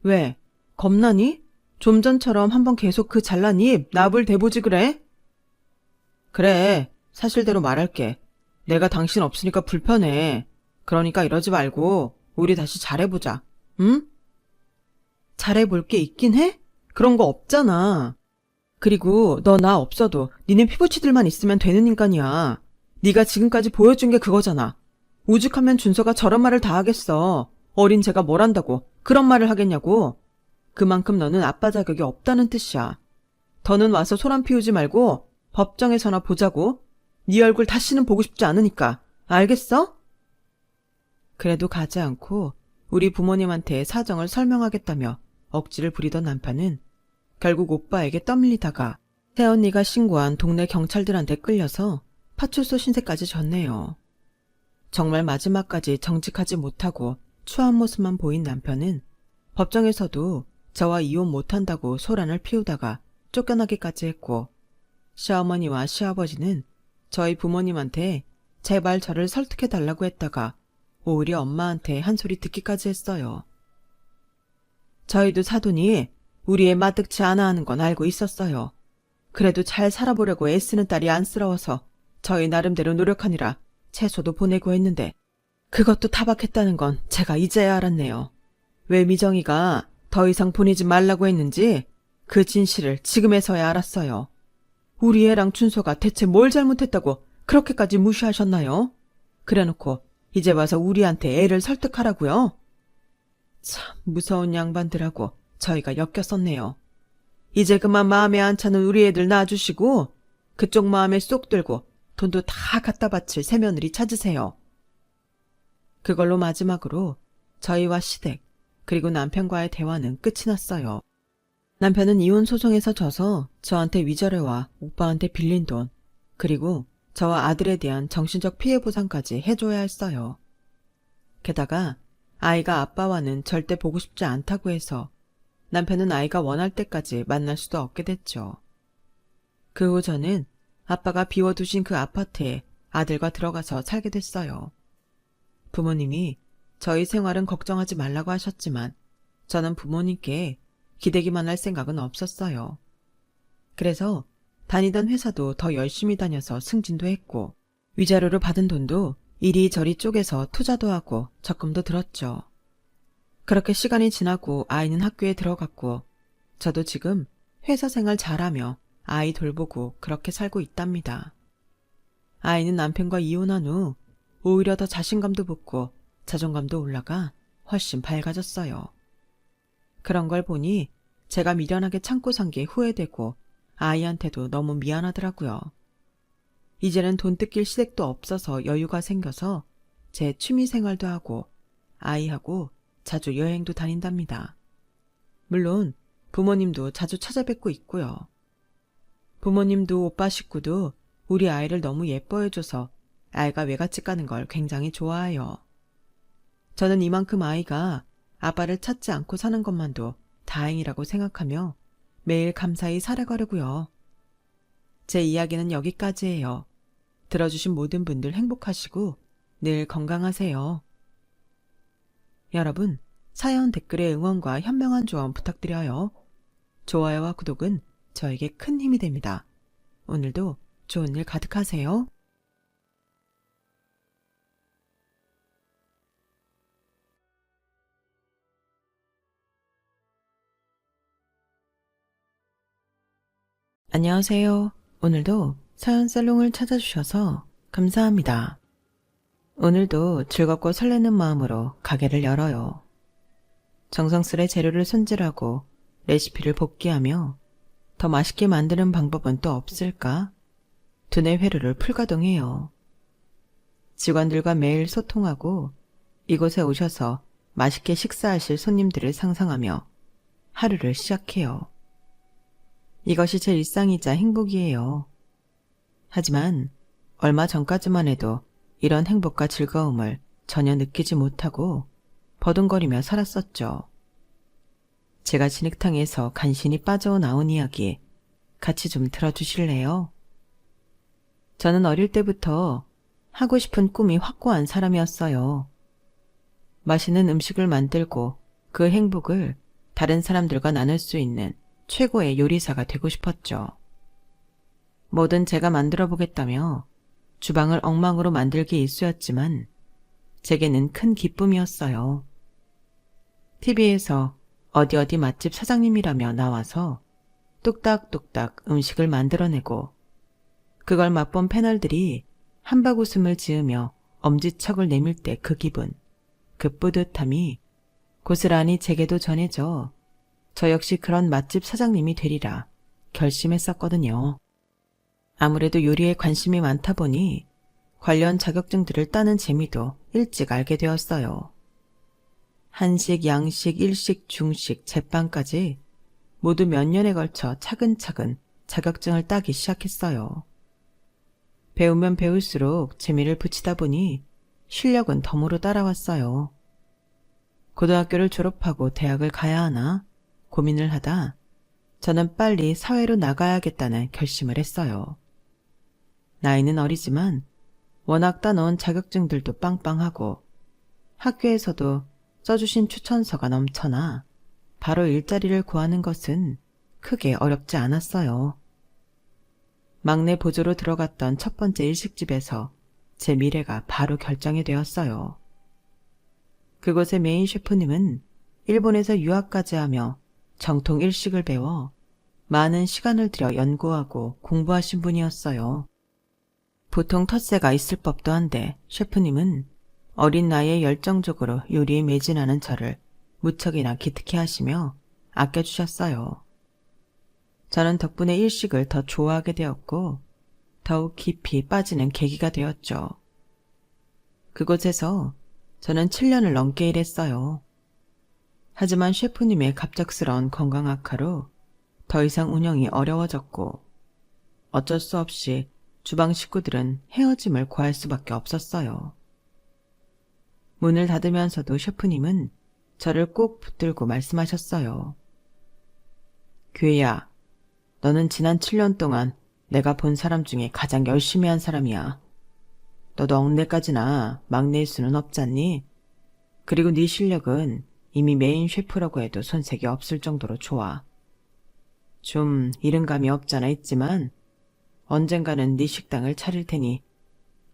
왜? 겁나니? 좀 전처럼 한번 계속 그 잘난 입 나불 대보지 그래? 그래, 사실대로 말할게. 내가 당신 없으니까 불편해. 그러니까 이러지 말고 우리 다시 잘해보자. 응? 잘해볼 게 있긴 해? 그런 거 없잖아. 그리고 너 나 없어도 니네 피부치들만 있으면 되는 인간이야. 네가 지금까지 보여준 게 그거잖아. 오죽하면 준서가 저런 말을 다 하겠어. 어린 제가 뭘 안다고 그런 말을 하겠냐고. 그만큼 너는 아빠 자격이 없다는 뜻이야. 더는 와서 소란 피우지 말고 법정에서나 보자고. 네 얼굴 다시는 보고 싶지 않으니까. 알겠어? 그래도 가지 않고 우리 부모님한테 사정을 설명하겠다며 억지를 부리던 남편은 결국 오빠에게 떠밀리다가 새언니가 신고한 동네 경찰들한테 끌려서 파출소 신세까지 졌네요. 정말 마지막까지 정직하지 못하고 추한 모습만 보인 남편은 법정에서도 저와 이혼 못한다고 소란을 피우다가 쫓겨나기까지 했고 시어머니와 시아버지는 저희 부모님한테 제발 저를 설득해달라고 했다가 오히려 엄마한테 한 소리 듣기까지 했어요. 저희도 사돈이 우리의 마뜩치 않아 하는 건 알고 있었어요. 그래도 잘 살아보려고 애쓰는 딸이 안쓰러워서 저희 나름대로 노력하느라 채소도 보내고 했는데 그것도 타박했다는 건 제가 이제야 알았네요. 왜 미정이가 더 이상 보내지 말라고 했는지 그 진실을 지금에서야 알았어요. 우리 애랑 준서가 대체 뭘 잘못했다고 그렇게까지 무시하셨나요? 그래놓고 이제 와서 우리한테 애를 설득하라고요? 참 무서운 양반들하고 저희가 엮였었네요. 이제 그만 마음에 안 차는 우리 애들 놔주시고 그쪽 마음에 쏙 들고 돈도 다 갖다 바칠 새며느리 찾으세요. 그걸로 마지막으로 저희와 시댁 그리고 남편과의 대화는 끝이 났어요. 남편은 이혼 소송에서 져서 저한테 위자료와 오빠한테 빌린 돈 그리고 저와 아들에 대한 정신적 피해 보상까지 해줘야 했어요. 게다가 아이가 아빠와는 절대 보고 싶지 않다고 해서 남편은 아이가 원할 때까지 만날 수도 없게 됐죠. 그 후 저는 아빠가 비워두신 그 아파트에 아들과 들어가서 살게 됐어요. 부모님이 저희 생활은 걱정하지 말라고 하셨지만 저는 부모님께 기대기만 할 생각은 없었어요. 그래서 다니던 회사도 더 열심히 다녀서 승진도 했고 위자료로 받은 돈도 이리저리 쪼개서 투자도 하고 적금도 들었죠. 그렇게 시간이 지나고 아이는 학교에 들어갔고 저도 지금 회사 생활 잘하며 아이 돌보고 그렇게 살고 있답니다. 아이는 남편과 이혼한 후 오히려 더 자신감도 붙고 자존감도 올라가 훨씬 밝아졌어요. 그런 걸 보니 제가 미련하게 참고 산 게 후회되고 아이한테도 너무 미안하더라고요. 이제는 돈 뜯길 시댁도 없어서 여유가 생겨서 제 취미 생활도 하고 아이하고 자주 여행도 다닌답니다. 물론 부모님도 자주 찾아뵙고 있고요. 부모님도 오빠 식구도 우리 아이를 너무 예뻐해줘서 아이가 외갓집 가는 걸 굉장히 좋아해요. 저는 이만큼 아이가 아빠를 찾지 않고 사는 것만도 다행이라고 생각하며 매일 감사히 살아가려고요. 제 이야기는 여기까지예요. 들어주신 모든 분들 행복하시고 늘 건강하세요. 여러분, 사연 댓글에 응원과 현명한 조언 부탁드려요. 좋아요와 구독은 저에게 큰 힘이 됩니다. 오늘도 좋은 일 가득하세요. 안녕하세요. 오늘도 사연 살롱을 찾아주셔서 감사합니다. 오늘도 즐겁고 설레는 마음으로 가게를 열어요. 정성스레 재료를 손질하고 레시피를 복기하며 더 맛있게 만드는 방법은 또 없을까? 두뇌 회로를 풀가동해요. 직원들과 매일 소통하고 이곳에 오셔서 맛있게 식사하실 손님들을 상상하며 하루를 시작해요. 이것이 제 일상이자 행복이에요. 하지만 얼마 전까지만 해도 이런 행복과 즐거움을 전혀 느끼지 못하고 버둥거리며 살았었죠. 제가 진흙탕에서 간신히 빠져나온 이야기 같이 좀 들어주실래요? 저는 어릴 때부터 하고 싶은 꿈이 확고한 사람이었어요. 맛있는 음식을 만들고 그 행복을 다른 사람들과 나눌 수 있는 최고의 요리사가 되고 싶었죠. 뭐든 제가 만들어 보겠다며 주방을 엉망으로 만들기 일쑤였지만 제게는 큰 기쁨이었어요. TV에서 어디 맛집 사장님이라며 나와서 뚝딱뚝딱 음식을 만들어내고 그걸 맛본 패널들이 한박 웃음을 지으며 엄지척을 내밀 때 그 기분, 그 뿌듯함이 고스란히 제게도 전해져 저 역시 그런 맛집 사장님이 되리라 결심했었거든요. 아무래도 요리에 관심이 많다 보니 관련 자격증들을 따는 재미도 일찍 알게 되었어요. 한식, 양식, 일식, 중식, 제빵까지 모두 몇 년에 걸쳐 차근차근 자격증을 따기 시작했어요. 배우면 배울수록 재미를 붙이다 보니 실력은 덤으로 따라왔어요. 고등학교를 졸업하고 대학을 가야 하나 고민을 하다 저는 빨리 사회로 나가야겠다는 결심을 했어요. 나이는 어리지만 워낙 따놓은 자격증들도 빵빵하고 학교에서도 써주신 추천서가 넘쳐나 바로 일자리를 구하는 것은 크게 어렵지 않았어요. 막내 보조로 들어갔던 첫 번째 일식집에서 제 미래가 바로 결정이 되었어요. 그곳의 메인 셰프님은 일본에서 유학까지 하며 정통 일식을 배워 많은 시간을 들여 연구하고 공부하신 분이었어요. 보통 텃세가 있을 법도 한데 셰프님은 어린 나이에 열정적으로 요리에 매진하는 저를 무척이나 기특해 하시며 아껴주셨어요. 저는 덕분에 일식을 더 좋아하게 되었고 더욱 깊이 빠지는 계기가 되었죠. 그곳에서 저는 7년을 넘게 일했어요. 하지만 셰프님의 갑작스러운 건강 악화로 더 이상 운영이 어려워졌고 어쩔 수 없이 주방 식구들은 헤어짐을 고할 수밖에 없었어요. 문을 닫으면서도 셰프님은 저를 꼭 붙들고 말씀하셨어요. 규희야, 너는 지난 7년 동안 내가 본 사람 중에 가장 열심히 한 사람이야. 너도 얽내까지나 막내일 수는 없잖니? 그리고 네 실력은 이미 메인 셰프라고 해도 손색이 없을 정도로 좋아. 좀 이른 감이 없잖아 있지만 언젠가는 네 식당을 차릴 테니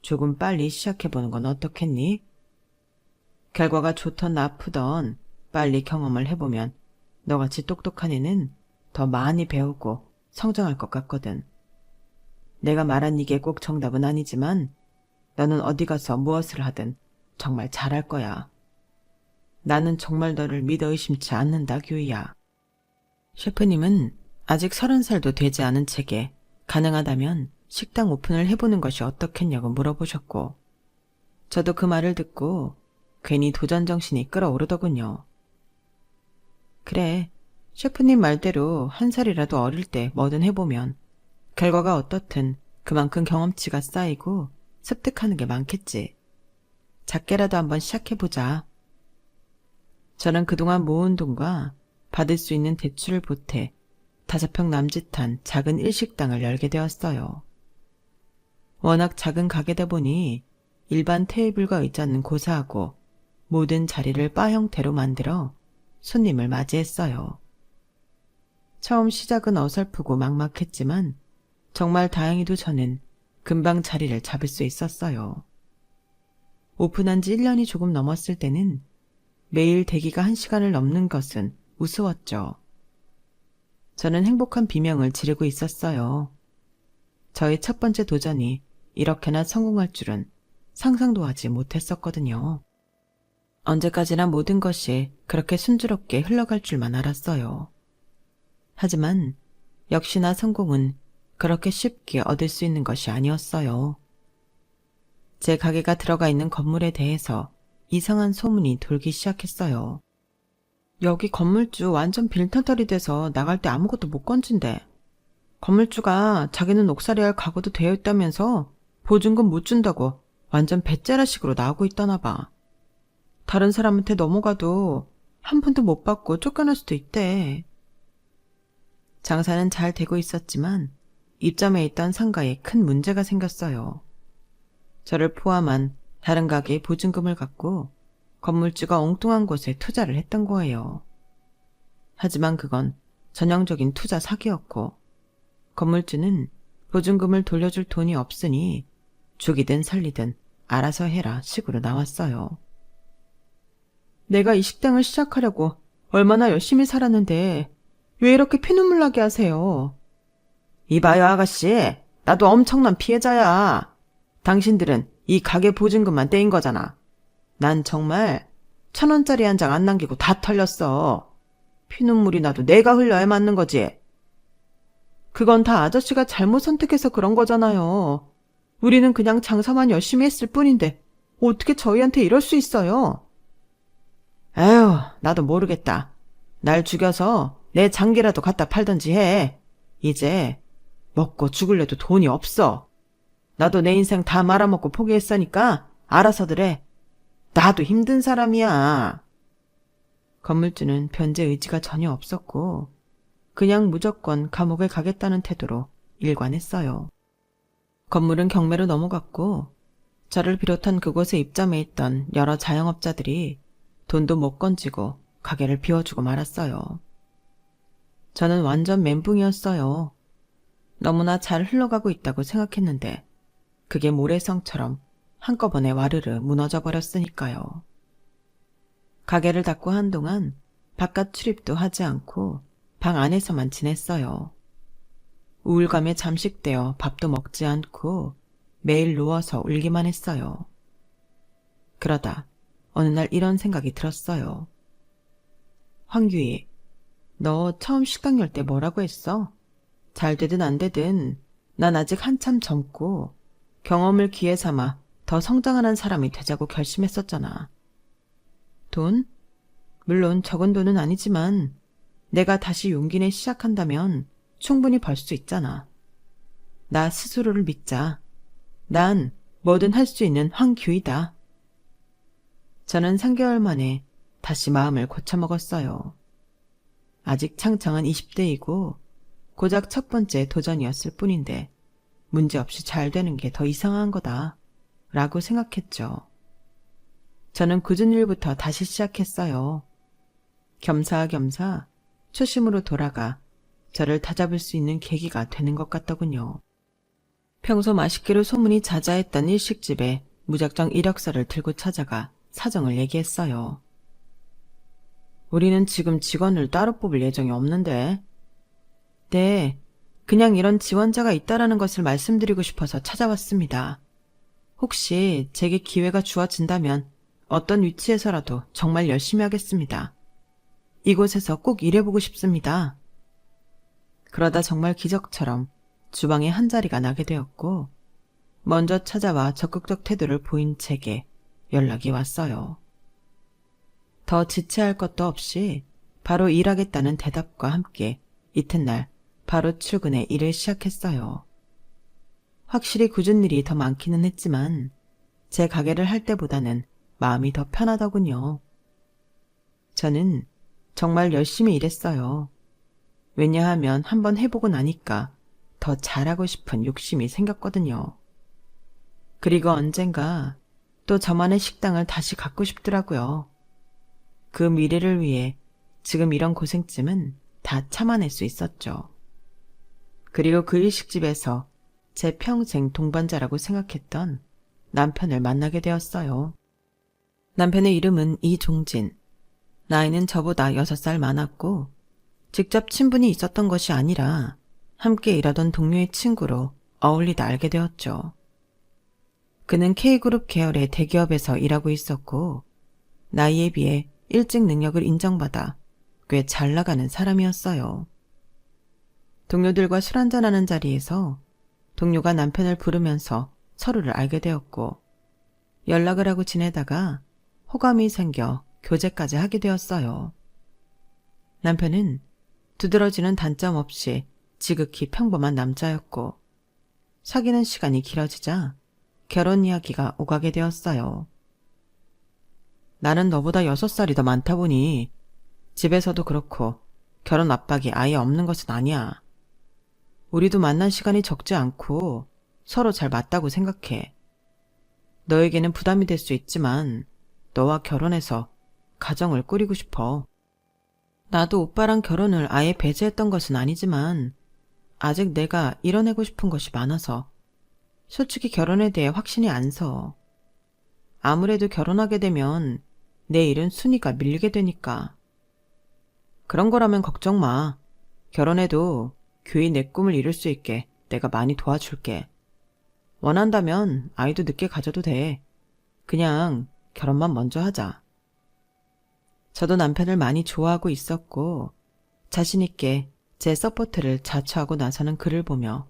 조금 빨리 시작해보는 건 어떻겠니? 결과가 좋던 나쁘던 빨리 경험을 해보면 너같이 똑똑한 애는 더 많이 배우고 성장할 것 같거든. 내가 말한 이게 꼭 정답은 아니지만 너는 어디 가서 무엇을 하든 정말 잘할 거야. 나는 정말 너를 믿어 의심치 않는다, 규희야. 셰프님은 아직 30살도 되지 않은 채게 가능하다면 식당 오픈을 해보는 것이 어떻겠냐고 물어보셨고, 저도 그 말을 듣고 괜히 도전정신이 끌어오르더군요. 그래, 셰프님 말대로 한 살이라도 어릴 때 뭐든 해보면 결과가 어떻든 그만큼 경험치가 쌓이고 습득하는 게 많겠지. 작게라도 한번 시작해보자. 저는 그동안 모은 돈과 받을 수 있는 대출을 보태 5평 남짓한 작은 일식당을 열게 되었어요. 워낙 작은 가게다 보니 일반 테이블과 의자는 고사하고 모든 자리를 바 형태로 만들어 손님을 맞이했어요. 처음 시작은 어설프고 막막했지만 정말 다행히도 저는 금방 자리를 잡을 수 있었어요. 오픈한 지 1년이 조금 넘었을 때는 매일 대기가 1시간을 넘는 것은 우스웠죠. 저는 행복한 비명을 지르고 있었어요. 저의 첫 번째 도전이 이렇게나 성공할 줄은 상상도 하지 못했었거든요. 언제까지나 모든 것이 그렇게 순조롭게 흘러갈 줄만 알았어요. 하지만 역시나 성공은 그렇게 쉽게 얻을 수 있는 것이 아니었어요. 제 가게가 들어가 있는 건물에 대해서 이상한 소문이 돌기 시작했어요. 여기 건물주 완전 빌턴털이 돼서 나갈 때 아무것도 못 건진대. 건물주가 자기는 옥살이 할 각오도 되어 있다면서 보증금 못 준다고 완전 배째라식으로 나오고 있다나 봐. 다른 사람한테 넘어가도 한 푼도 못 받고 쫓겨날 수도 있대. 장사는 잘 되고 있었지만 입점해 있던 상가에 큰 문제가 생겼어요. 저를 포함한 다른 가게의 보증금을 갖고 건물주가 엉뚱한 곳에 투자를 했던 거예요. 하지만 그건 전형적인 투자 사기였고 건물주는 보증금을 돌려줄 돈이 없으니 죽이든 살리든 알아서 해라 식으로 나왔어요. 내가 이 식당을 시작하려고 얼마나 열심히 살았는데 왜 이렇게 피눈물 나게 하세요? 이봐요 아가씨, 나도 엄청난 피해자야. 당신들은 이 가게 보증금만 떼인 거잖아. 난 정말 1,000원짜리 한 장 안 남기고 다 털렸어. 피눈물이 나도 내가 흘려야 맞는 거지. 그건 다 아저씨가 잘못 선택해서 그런 거잖아요. 우리는 그냥 장사만 열심히 했을 뿐인데 어떻게 저희한테 이럴 수 있어요? 에휴, 나도 모르겠다. 날 죽여서 내 장기라도 갖다 팔던지 해. 이제 먹고 죽을래도 돈이 없어. 나도 내 인생 다 말아먹고 포기했으니까 알아서들 해. 나도 힘든 사람이야. 건물주는 변제 의지가 전혀 없었고 그냥 무조건 감옥에 가겠다는 태도로 일관했어요. 건물은 경매로 넘어갔고 저를 비롯한 그곳에 입점해 있던 여러 자영업자들이 돈도 못 건지고 가게를 비워주고 말았어요. 저는 완전 멘붕이었어요. 너무나 잘 흘러가고 있다고 생각했는데 그게 모래성처럼 한꺼번에 와르르 무너져 버렸으니까요. 가게를 닫고 한동안 바깥 출입도 하지 않고 방 안에서만 지냈어요. 우울감에 잠식되어 밥도 먹지 않고 매일 누워서 울기만 했어요. 그러다 어느 날 이런 생각이 들었어요. 황규희, 너 처음 식당 열 때 뭐라고 했어? 잘 되든 안 되든 난 아직 한참 젊고 경험을 기회 삼아 더 성장하는 사람이 되자고 결심했었잖아. 돈? 물론 적은 돈은 아니지만 내가 다시 용기 내 시작한다면 충분히 벌 수 있잖아. 나 스스로를 믿자. 난 뭐든 할 수 있는 황규이다. 저는 3개월 만에 다시 마음을 고쳐먹었어요. 아직 창창한 20대이고 고작 첫 번째 도전이었을 뿐인데 문제없이 잘 되는 게 더 이상한 거다 라고 생각했죠. 저는 굳은 일부터 다시 시작했어요. 겸사겸사 초심으로 돌아가 저를 다잡을 수 있는 계기가 되는 것 같더군요. 평소 맛있기로 소문이 자자했던 일식집에 무작정 이력서를 들고 찾아가 사정을 얘기했어요. 우리는 지금 직원을 따로 뽑을 예정이 없는데. 네, 그냥 이런 지원자가 있다라는 것을 말씀드리고 싶어서 찾아왔습니다. 혹시 제게 기회가 주어진다면 어떤 위치에서라도 정말 열심히 하겠습니다. 이곳에서 꼭 일해보고 싶습니다. 그러다 정말 기적처럼 주방에 한자리가 나게 되었고 먼저 찾아와 적극적 태도를 보인 제게 연락이 왔어요. 더 지체할 것도 없이 바로 일하겠다는 대답과 함께 이튿날 바로 출근해 일을 시작했어요. 확실히 굳은 일이 더 많기는 했지만 제 가게를 할 때보다는 마음이 더 편하더군요. 저는 정말 열심히 일했어요. 왜냐하면 한번 해보고 나니까 더 잘하고 싶은 욕심이 생겼거든요. 그리고 언젠가 또 저만의 식당을 다시 갖고 싶더라고요. 그 미래를 위해 지금 이런 고생쯤은 다 참아낼 수 있었죠. 그리고 그 일식집에서 제 평생 동반자라고 생각했던 남편을 만나게 되었어요. 남편의 이름은 이종진. 나이는 저보다 6살 많았고 직접 친분이 있었던 것이 아니라 함께 일하던 동료의 친구로 어울리다 알게 되었죠. 그는 K그룹 계열의 대기업에서 일하고 있었고 나이에 비해 일찍 능력을 인정받아 꽤 잘 나가는 사람이었어요. 동료들과 술 한잔하는 자리에서 동료가 남편을 부르면서 서로를 알게 되었고 연락을 하고 지내다가 호감이 생겨 교제까지 하게 되었어요. 남편은 두드러지는 단점 없이 지극히 평범한 남자였고 사귀는 시간이 길어지자 결혼 이야기가 오가게 되었어요. 나는 너보다 6살이 더 많다 보니 집에서도 그렇고 결혼 압박이 아예 없는 것은 아니야. 우리도 만난 시간이 적지 않고 서로 잘 맞다고 생각해. 너에게는 부담이 될 수 있지만 너와 결혼해서 가정을 꾸리고 싶어. 나도 오빠랑 결혼을 아예 배제했던 것은 아니지만 아직 내가 이뤄내고 싶은 것이 많아서 솔직히 결혼에 대해 확신이 안 서. 아무래도 결혼하게 되면 내 일은 순위가 밀리게 되니까. 그런 거라면 걱정 마. 결혼해도 교이 내 꿈을 이룰 수 있게 내가 많이 도와줄게. 원한다면 아이도 늦게 가져도 돼. 그냥 결혼만 먼저 하자. 저도 남편을 많이 좋아하고 있었고 자신 있게 제 서포트를 자처하고 나서는 그를 보며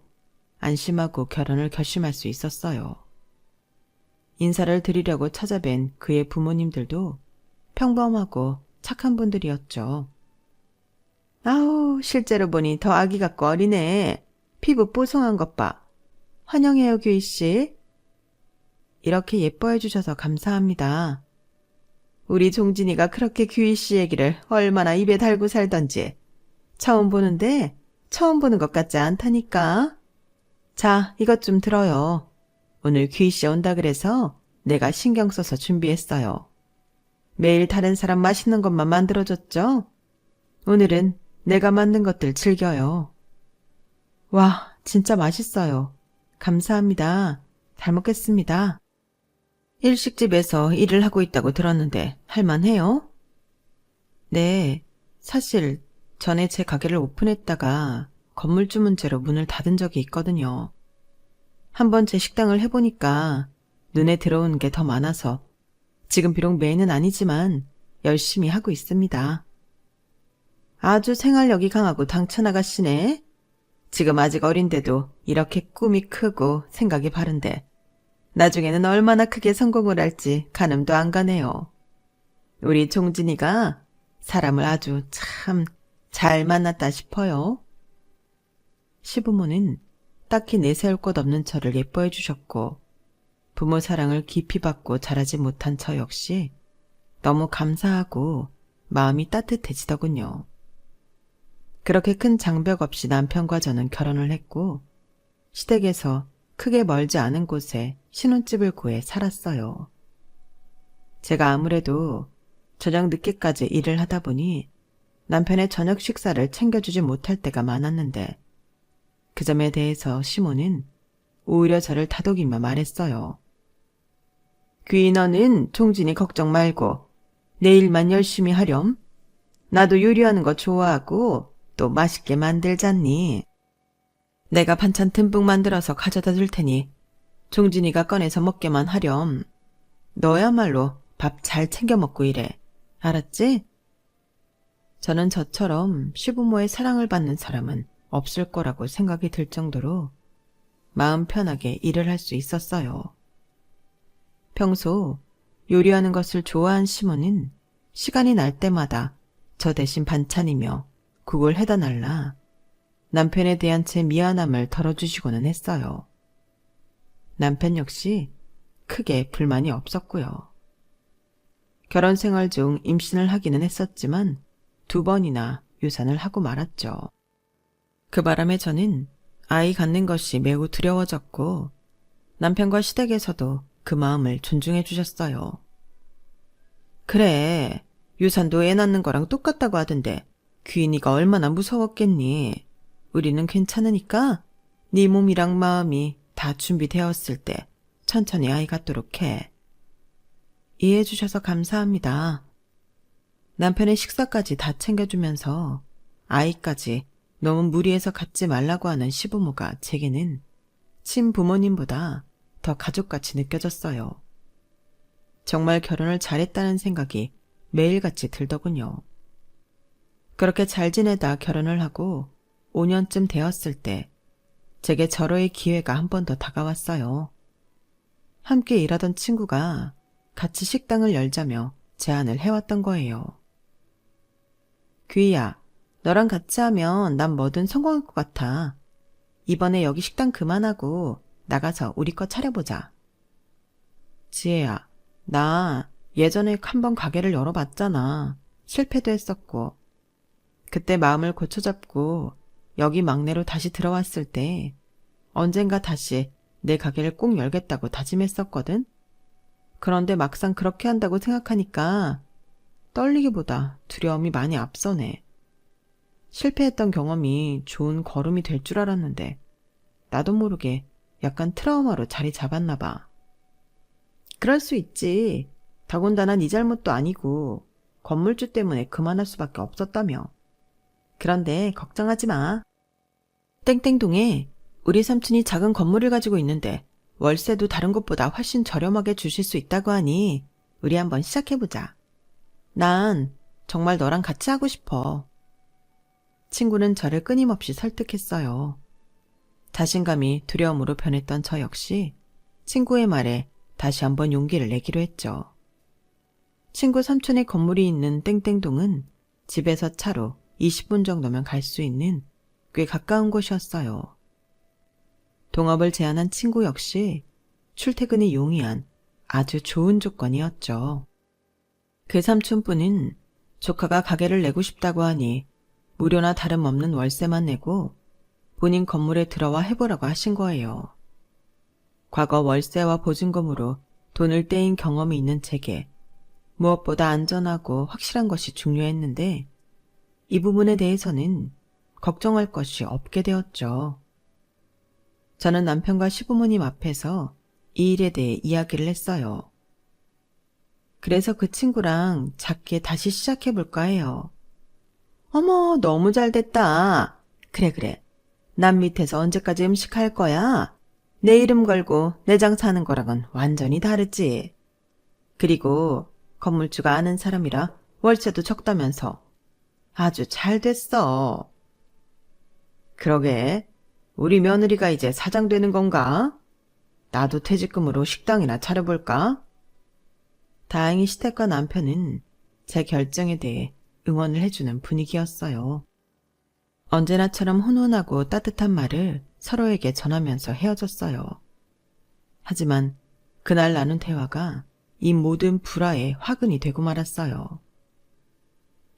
안심하고 결혼을 결심할 수 있었어요. 인사를 드리려고 찾아뵌 그의 부모님들도 평범하고 착한 분들이었죠. 아우, 실제로 보니 더 아기 같고 어리네. 피부 뽀송한 것 봐. 환영해요, 규희 씨. 이렇게 예뻐해 주셔서 감사합니다. 우리 종진이가 그렇게 규희 씨 얘기를 얼마나 입에 달고 살던지 처음 보는데 처음 보는 것 같지 않다니까. 자, 이것 좀 들어요. 오늘 규희 씨 온다 그래서 내가 신경 써서 준비했어요. 매일 다른 사람 맛있는 것만 만들어줬죠? 오늘은 내가 만든 것들 즐겨요. 와, 진짜 맛있어요. 감사합니다. 잘 먹겠습니다. 일식집에서 일을 하고 있다고 들었는데 할만해요? 네, 사실 전에 제 가게를 오픈했다가 건물주 문제로 문을 닫은 적이 있거든요. 한번 제 식당을 해보니까 눈에 들어오는 게 더 많아서 지금 비록 메인은 아니지만 열심히 하고 있습니다. 아주 생활력이 강하고 당찬 아가씨네. 지금 아직 어린데도 이렇게 꿈이 크고 생각이 바른데 나중에는 얼마나 크게 성공을 할지 가늠도 안 가네요. 우리 종진이가 사람을 아주 참 잘 만났다 싶어요. 시부모는 딱히 내세울 것 없는 저를 예뻐해 주셨고 부모 사랑을 깊이 받고 자라지 못한 저 역시 너무 감사하고 마음이 따뜻해지더군요. 그렇게 큰 장벽 없이 남편과 저는 결혼을 했고 시댁에서 크게 멀지 않은 곳에 신혼집을 구해 살았어요. 제가 아무래도 저녁 늦게까지 일을 하다 보니 남편의 저녁 식사를 챙겨주지 못할 때가 많았는데 그 점에 대해서 시모는 오히려 저를 다독이며 말했어요. 귀 너는 종진이 걱정 말고 내 일만 열심히 하렴. 나도 요리하는 거 좋아하고 또 맛있게 만들잖니. 내가 반찬 듬뿍 만들어서 가져다 줄 테니 종진이가 꺼내서 먹게만 하렴. 너야말로 밥 잘 챙겨 먹고 이래. 알았지? 저는 저처럼 시부모의 사랑을 받는 사람은 없을 거라고 생각이 들 정도로 마음 편하게 일을 할 수 있었어요. 평소 요리하는 것을 좋아한 시모는 시간이 날 때마다 저 대신 반찬이며 국을 해다 날라 남편에 대한 제 미안함을 덜어주시고는 했어요. 남편 역시 크게 불만이 없었고요. 결혼 생활 중 임신을 하기는 했었지만 2번이나 유산을 하고 말았죠. 그 바람에 저는 아이 갖는 것이 매우 두려워졌고 남편과 시댁에서도 그 마음을 존중해 주셨어요. 그래, 유산도 애 낳는 거랑 똑같다고 하던데 귀인이가 얼마나 무서웠겠니. 우리는 괜찮으니까 네 몸이랑 마음이 다 준비되었을 때 천천히 아이 갖도록 해. 이해해 주셔서 감사합니다. 남편의 식사까지 다 챙겨주면서 아이까지 너무 무리해서 갖지 말라고 하는 시부모가 제게는 친부모님보다 더 가족같이 느껴졌어요. 정말 결혼을 잘했다는 생각이 매일같이 들더군요. 그렇게 잘 지내다 결혼을 하고 5년쯤 되었을 때 제게 절호의 기회가 한 번 더 다가왔어요. 함께 일하던 친구가 같이 식당을 열자며 제안을 해왔던 거예요. 귀야, 너랑 같이 하면 난 뭐든 성공할 것 같아. 이번에 여기 식당 그만하고 나가서 우리 거 차려보자. 지혜야, 나 예전에 한 번 가게를 열어봤잖아. 실패도 했었고. 그때 마음을 고쳐잡고 여기 막내로 다시 들어왔을 때 언젠가 다시 내 가게를 꼭 열겠다고 다짐했었거든. 그런데 막상 그렇게 한다고 생각하니까 떨리기보다 두려움이 많이 앞서네. 실패했던 경험이 좋은 걸음이 될 줄 알았는데 나도 모르게 약간 트라우마로 자리 잡았나 봐. 그럴 수 있지. 더군다나 네 잘못도 아니고 건물주 때문에 그만할 수밖에 없었다며. 그런데 걱정하지 마. 땡땡동에 우리 삼촌이 작은 건물을 가지고 있는데 월세도 다른 곳보다 훨씬 저렴하게 주실 수 있다고 하니 우리 한번 시작해보자. 난 정말 너랑 같이 하고 싶어. 친구는 저를 끊임없이 설득했어요. 자신감이 두려움으로 변했던 저 역시 친구의 말에 다시 한번 용기를 내기로 했죠. 친구 삼촌의 건물이 있는 땡땡동은 집에서 차로 20분 정도면 갈 수 있는 꽤 가까운 곳이었어요. 동업을 제안한 친구 역시 출퇴근이 용이한 아주 좋은 조건이었죠. 그 삼촌분은 조카가 가게를 내고 싶다고 하니 무료나 다름없는 월세만 내고 본인 건물에 들어와 해보라고 하신 거예요. 과거 월세와 보증금으로 돈을 떼인 경험이 있는 제게 무엇보다 안전하고 확실한 것이 중요했는데 이 부분에 대해서는 걱정할 것이 없게 되었죠. 저는 남편과 시부모님 앞에서 이 일에 대해 이야기를 했어요. 그래서 그 친구랑 작게 다시 시작해볼까 해요. 어머, 너무 잘됐다. 그래. 남 밑에서 언제까지 음식할 거야? 내 이름 걸고 내 장사하는 거랑은 완전히 다르지. 그리고 건물주가 아는 사람이라 월세도 적다면서 아주 잘 됐어. 그러게, 우리 며느리가 이제 사장 되는 건가? 나도 퇴직금으로 식당이나 차려볼까? 다행히 시댁과 남편은 제 결정에 대해 응원을 해주는 분위기였어요. 언제나처럼 훈훈하고 따뜻한 말을 서로에게 전하면서 헤어졌어요. 하지만 그날 나눈 대화가 이 모든 불화의 화근이 되고 말았어요.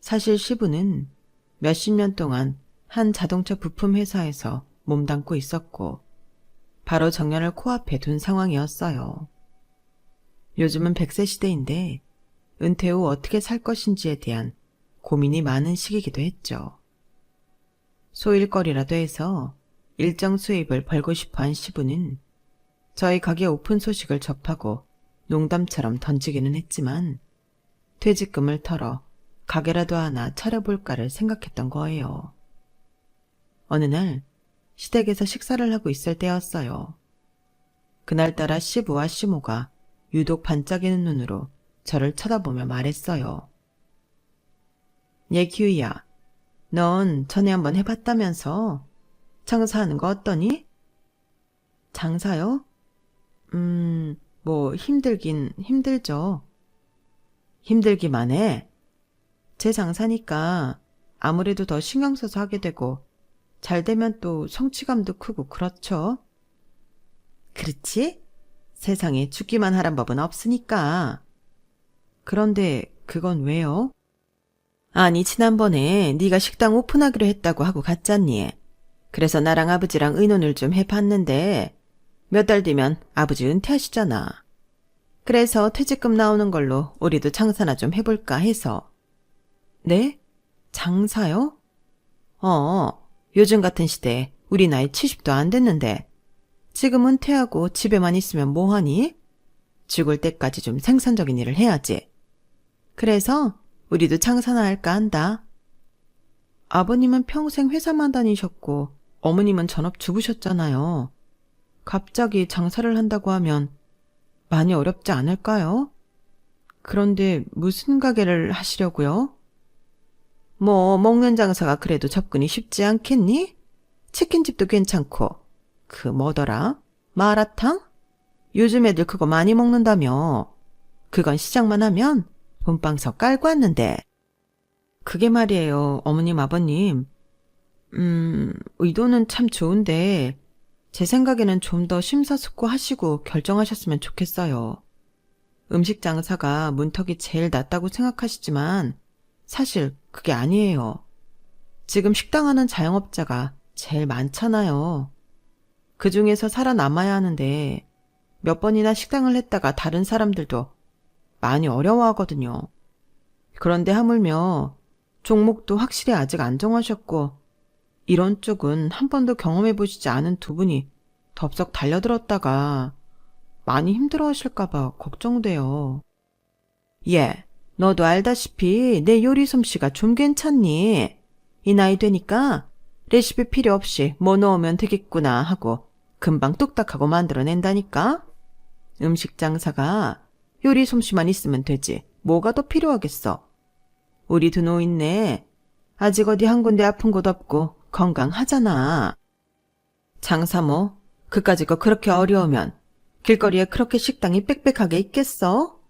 사실 시부는 몇십 년 동안 한 자동차 부품 회사에서 몸담고 있었고 바로 정년을 코앞에 둔 상황이었어요. 요즘은 100세 시대인데 은퇴 후 어떻게 살 것인지에 대한 고민이 많은 시기이기도 했죠. 소일거리라도 해서 일정 수입을 벌고 싶어한 시부는 저희 가게 오픈 소식을 접하고 농담처럼 던지기는 했지만 퇴직금을 털어 가게라도 하나 차려볼까를 생각했던 거예요. 어느 날 시댁에서 식사를 하고 있을 때였어요. 그날따라 시부와 시모가 유독 반짝이는 눈으로 저를 쳐다보며 말했어요. 얘 기우야, 넌 전에 한번 해봤다면서? 장사하는 거 어떠니? 장사요? 뭐 힘들긴 힘들죠. 힘들기만 해. 제 장사니까 아무래도 더 신경 써서 하게 되고 잘 되면 또 성취감도 크고 그렇죠. 그렇지? 세상에 죽기만 하란 법은 없으니까. 그런데 그건 왜요? 아니 지난번에 네가 식당 오픈하기로 했다고 하고 갔잖니. 그래서 나랑 아버지랑 의논을 좀 해봤는데 몇 달 뒤면 아버지 은퇴하시잖아. 그래서 퇴직금 나오는 걸로 우리도 장사나 좀 해볼까 해서. 네? 장사요? 요즘 같은 시대에 우리 나이 70도 안 됐는데 지금 은퇴하고 집에만 있으면 뭐하니? 죽을 때까지 좀 생산적인 일을 해야지. 그래서 우리도 장사나 할까 한다. 아버님은 평생 회사만 다니셨고 어머님은 전업주부셨잖아요. 갑자기 장사를 한다고 하면 많이 어렵지 않을까요? 그런데 무슨 가게를 하시려고요? 뭐 먹는 장사가 그래도 접근이 쉽지 않겠니? 치킨집도 괜찮고 그 뭐더라? 마라탕? 요즘 애들 그거 많이 먹는다며. 그건 시작만 하면 돈방석 깔고 왔는데. 그게 말이에요, 어머님 아버님. 의도는 참 좋은데 제 생각에는 좀 더 심사숙고하시고 결정하셨으면 좋겠어요. 음식 장사가 문턱이 제일 낮다고 생각하시지만 사실 그게 아니에요. 지금 식당하는 자영업자가 제일 많잖아요. 그 중에서 살아남아야 하는데 몇 번이나 식당을 했다가 다른 사람들도 많이 어려워하거든요. 그런데 하물며 종목도 확실히 아직 안 정하셨고 이런 쪽은 한 번도 경험해보시지 않은 두 분이 덥석 달려들었다가 많이 힘들어하실까봐 걱정돼요. 예, 너도 알다시피 내 요리 솜씨가 좀 괜찮니? 이 나이 되니까 레시피 필요 없이 뭐 넣으면 되겠구나 하고 금방 뚝딱하고 만들어낸다니까? 음식 장사가 요리 솜씨만 있으면 되지 뭐가 더 필요하겠어. 우리 두 노인네 아직 어디 한 군데 아픈 곳 없고 건강하잖아. 장사 뭐 그까짓 거 그렇게 어려우면 길거리에 그렇게 식당이 빽빽하게 있겠어?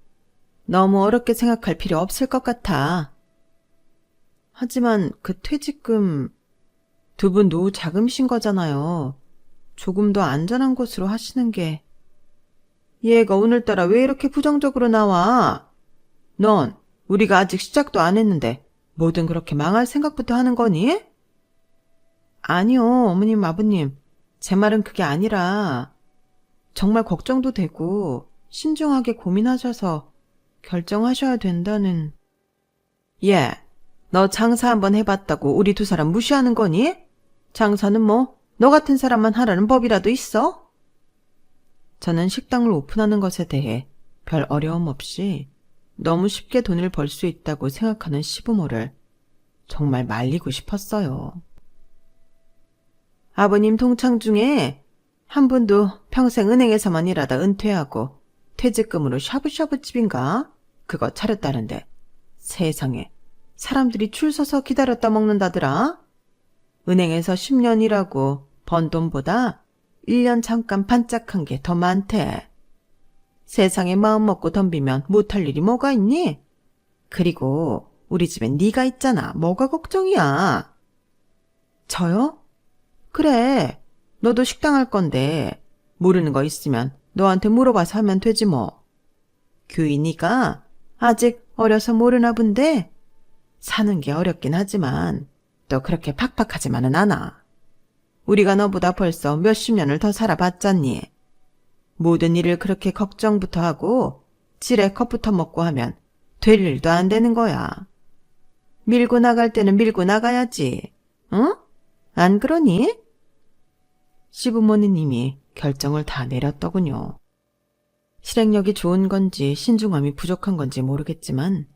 너무 어렵게 생각할 필요 없을 것 같아. 하지만 그 퇴직금 두 분 노후 자금이신 거잖아요. 조금 더 안전한 곳으로 하시는 게. 얘가 오늘따라 왜 이렇게 부정적으로 나와? 넌 우리가 아직 시작도 안 했는데 뭐든 그렇게 망할 생각부터 하는 거니? 아니요, 어머님, 아버님. 제 말은 그게 아니라 정말 걱정도 되고 신중하게 고민하셔서 결정하셔야 된다는. 예, 너 장사 한번 해봤다고 우리 두 사람 무시하는 거니? 장사는 뭐 너 같은 사람만 하라는 법이라도 있어? 저는 식당을 오픈하는 것에 대해 별 어려움 없이 너무 쉽게 돈을 벌 수 있다고 생각하는 시부모를 정말 말리고 싶었어요. 아버님 동창 중에 한 분도 평생 은행에서만 일하다 은퇴하고 퇴직금으로 샤브샤브집인가? 그거 차렸다는데 세상에 사람들이 줄 서서 기다렸다 먹는다더라. 은행에서 10년 일하고 번 돈보다 1년 잠깐 반짝한 게 더 많대. 세상에 마음 먹고 덤비면 못할 일이 뭐가 있니? 그리고 우리 집엔 네가 있잖아. 뭐가 걱정이야. 저요? 그래. 너도 식당 할 건데 모르는 거 있으면 너한테 물어봐서 하면 되지 뭐. 규희 네가 아직 어려서 모르나 본데 사는 게 어렵긴 하지만 또 그렇게 팍팍하지만은 않아. 우리가 너보다 벌써 몇십 년을 더 살아봤잖니. 모든 일을 그렇게 걱정부터 하고 지레 컵부터 먹고 하면 될 일도 안 되는 거야. 밀고 나갈 때는 밀고 나가야지. 응? 안 그러니? 시부모님이 결정을 다 내렸더군요. 실행력이 좋은 건지 신중함이 부족한 건지 모르겠지만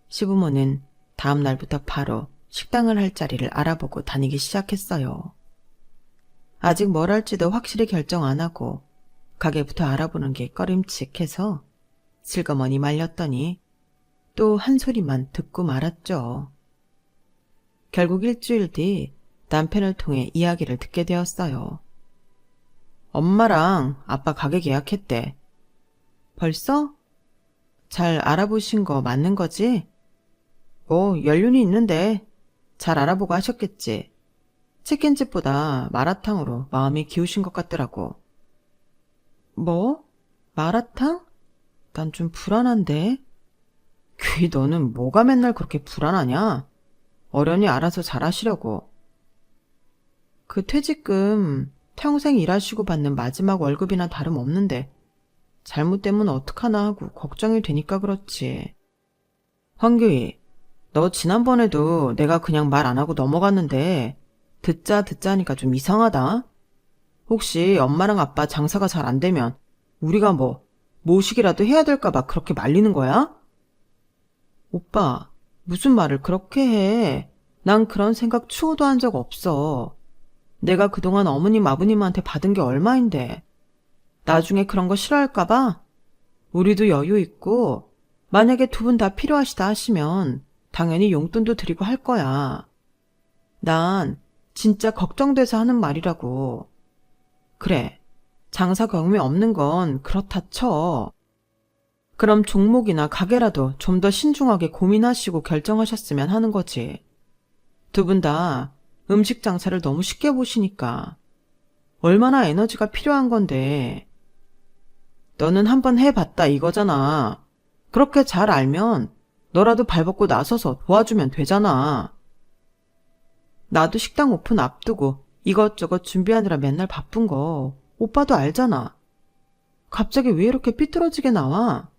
시부모는 다음 날부터 바로 식당을 할 자리를 알아보고 다니기 시작했어요. 아직 뭘 할지도 확실히 결정 안 하고 가게부터 알아보는 게 꺼림칙해서 슬그머니 말렸더니 또 한 소리만 듣고 말았죠. 결국 일주일 뒤 남편을 통해 이야기를 듣게 되었어요. 엄마랑 아빠 가게 계약했대. 벌써? 잘 알아보신 거 맞는 거지? 뭐 연륜이 있는데 잘 알아보고 하셨겠지. 치킨집보다 마라탕으로 마음이 기우신 것 같더라고. 뭐? 마라탕? 난 좀 불안한데. 귀 너는 뭐가 맨날 그렇게 불안하냐? 어련히 알아서 잘하시려고. 그 퇴직금 평생 일하시고 받는 마지막 월급이나 다름없는데 잘못되면 어떡하나 하고 걱정이 되니까 그렇지. 황교희, 너 지난번에도 내가 그냥 말 안 하고 넘어갔는데 듣자 하니까 좀 이상하다. 혹시 엄마랑 아빠 장사가 잘 안 되면 우리가 뭐 모시기라도 해야 될까 봐 그렇게 말리는 거야? 오빠, 무슨 말을 그렇게 해. 난 그런 생각 추호도 한 적 없어. 내가 그동안 어머님 아버님한테 받은 게 얼마인데. 나중에 그런 거 싫어할까 봐? 우리도 여유 있고 만약에 두 분 다 필요하시다 하시면 당연히 용돈도 드리고 할 거야. 난 진짜 걱정돼서 하는 말이라고. 그래, 장사 경험이 없는 건 그렇다 쳐. 그럼 종목이나 가게라도 좀 더 신중하게 고민하시고 결정하셨으면 하는 거지. 두 분 다 음식 장사를 너무 쉽게 보시니까. 얼마나 에너지가 필요한 건데. 너는 한번 해봤다 이거잖아. 그렇게 잘 알면 너라도 발벗고 나서서 도와주면 되잖아. 나도 식당 오픈 앞두고 이것저것 준비하느라 맨날 바쁜 거 오빠도 알잖아. 갑자기 왜 이렇게 삐뚤어지게 나와?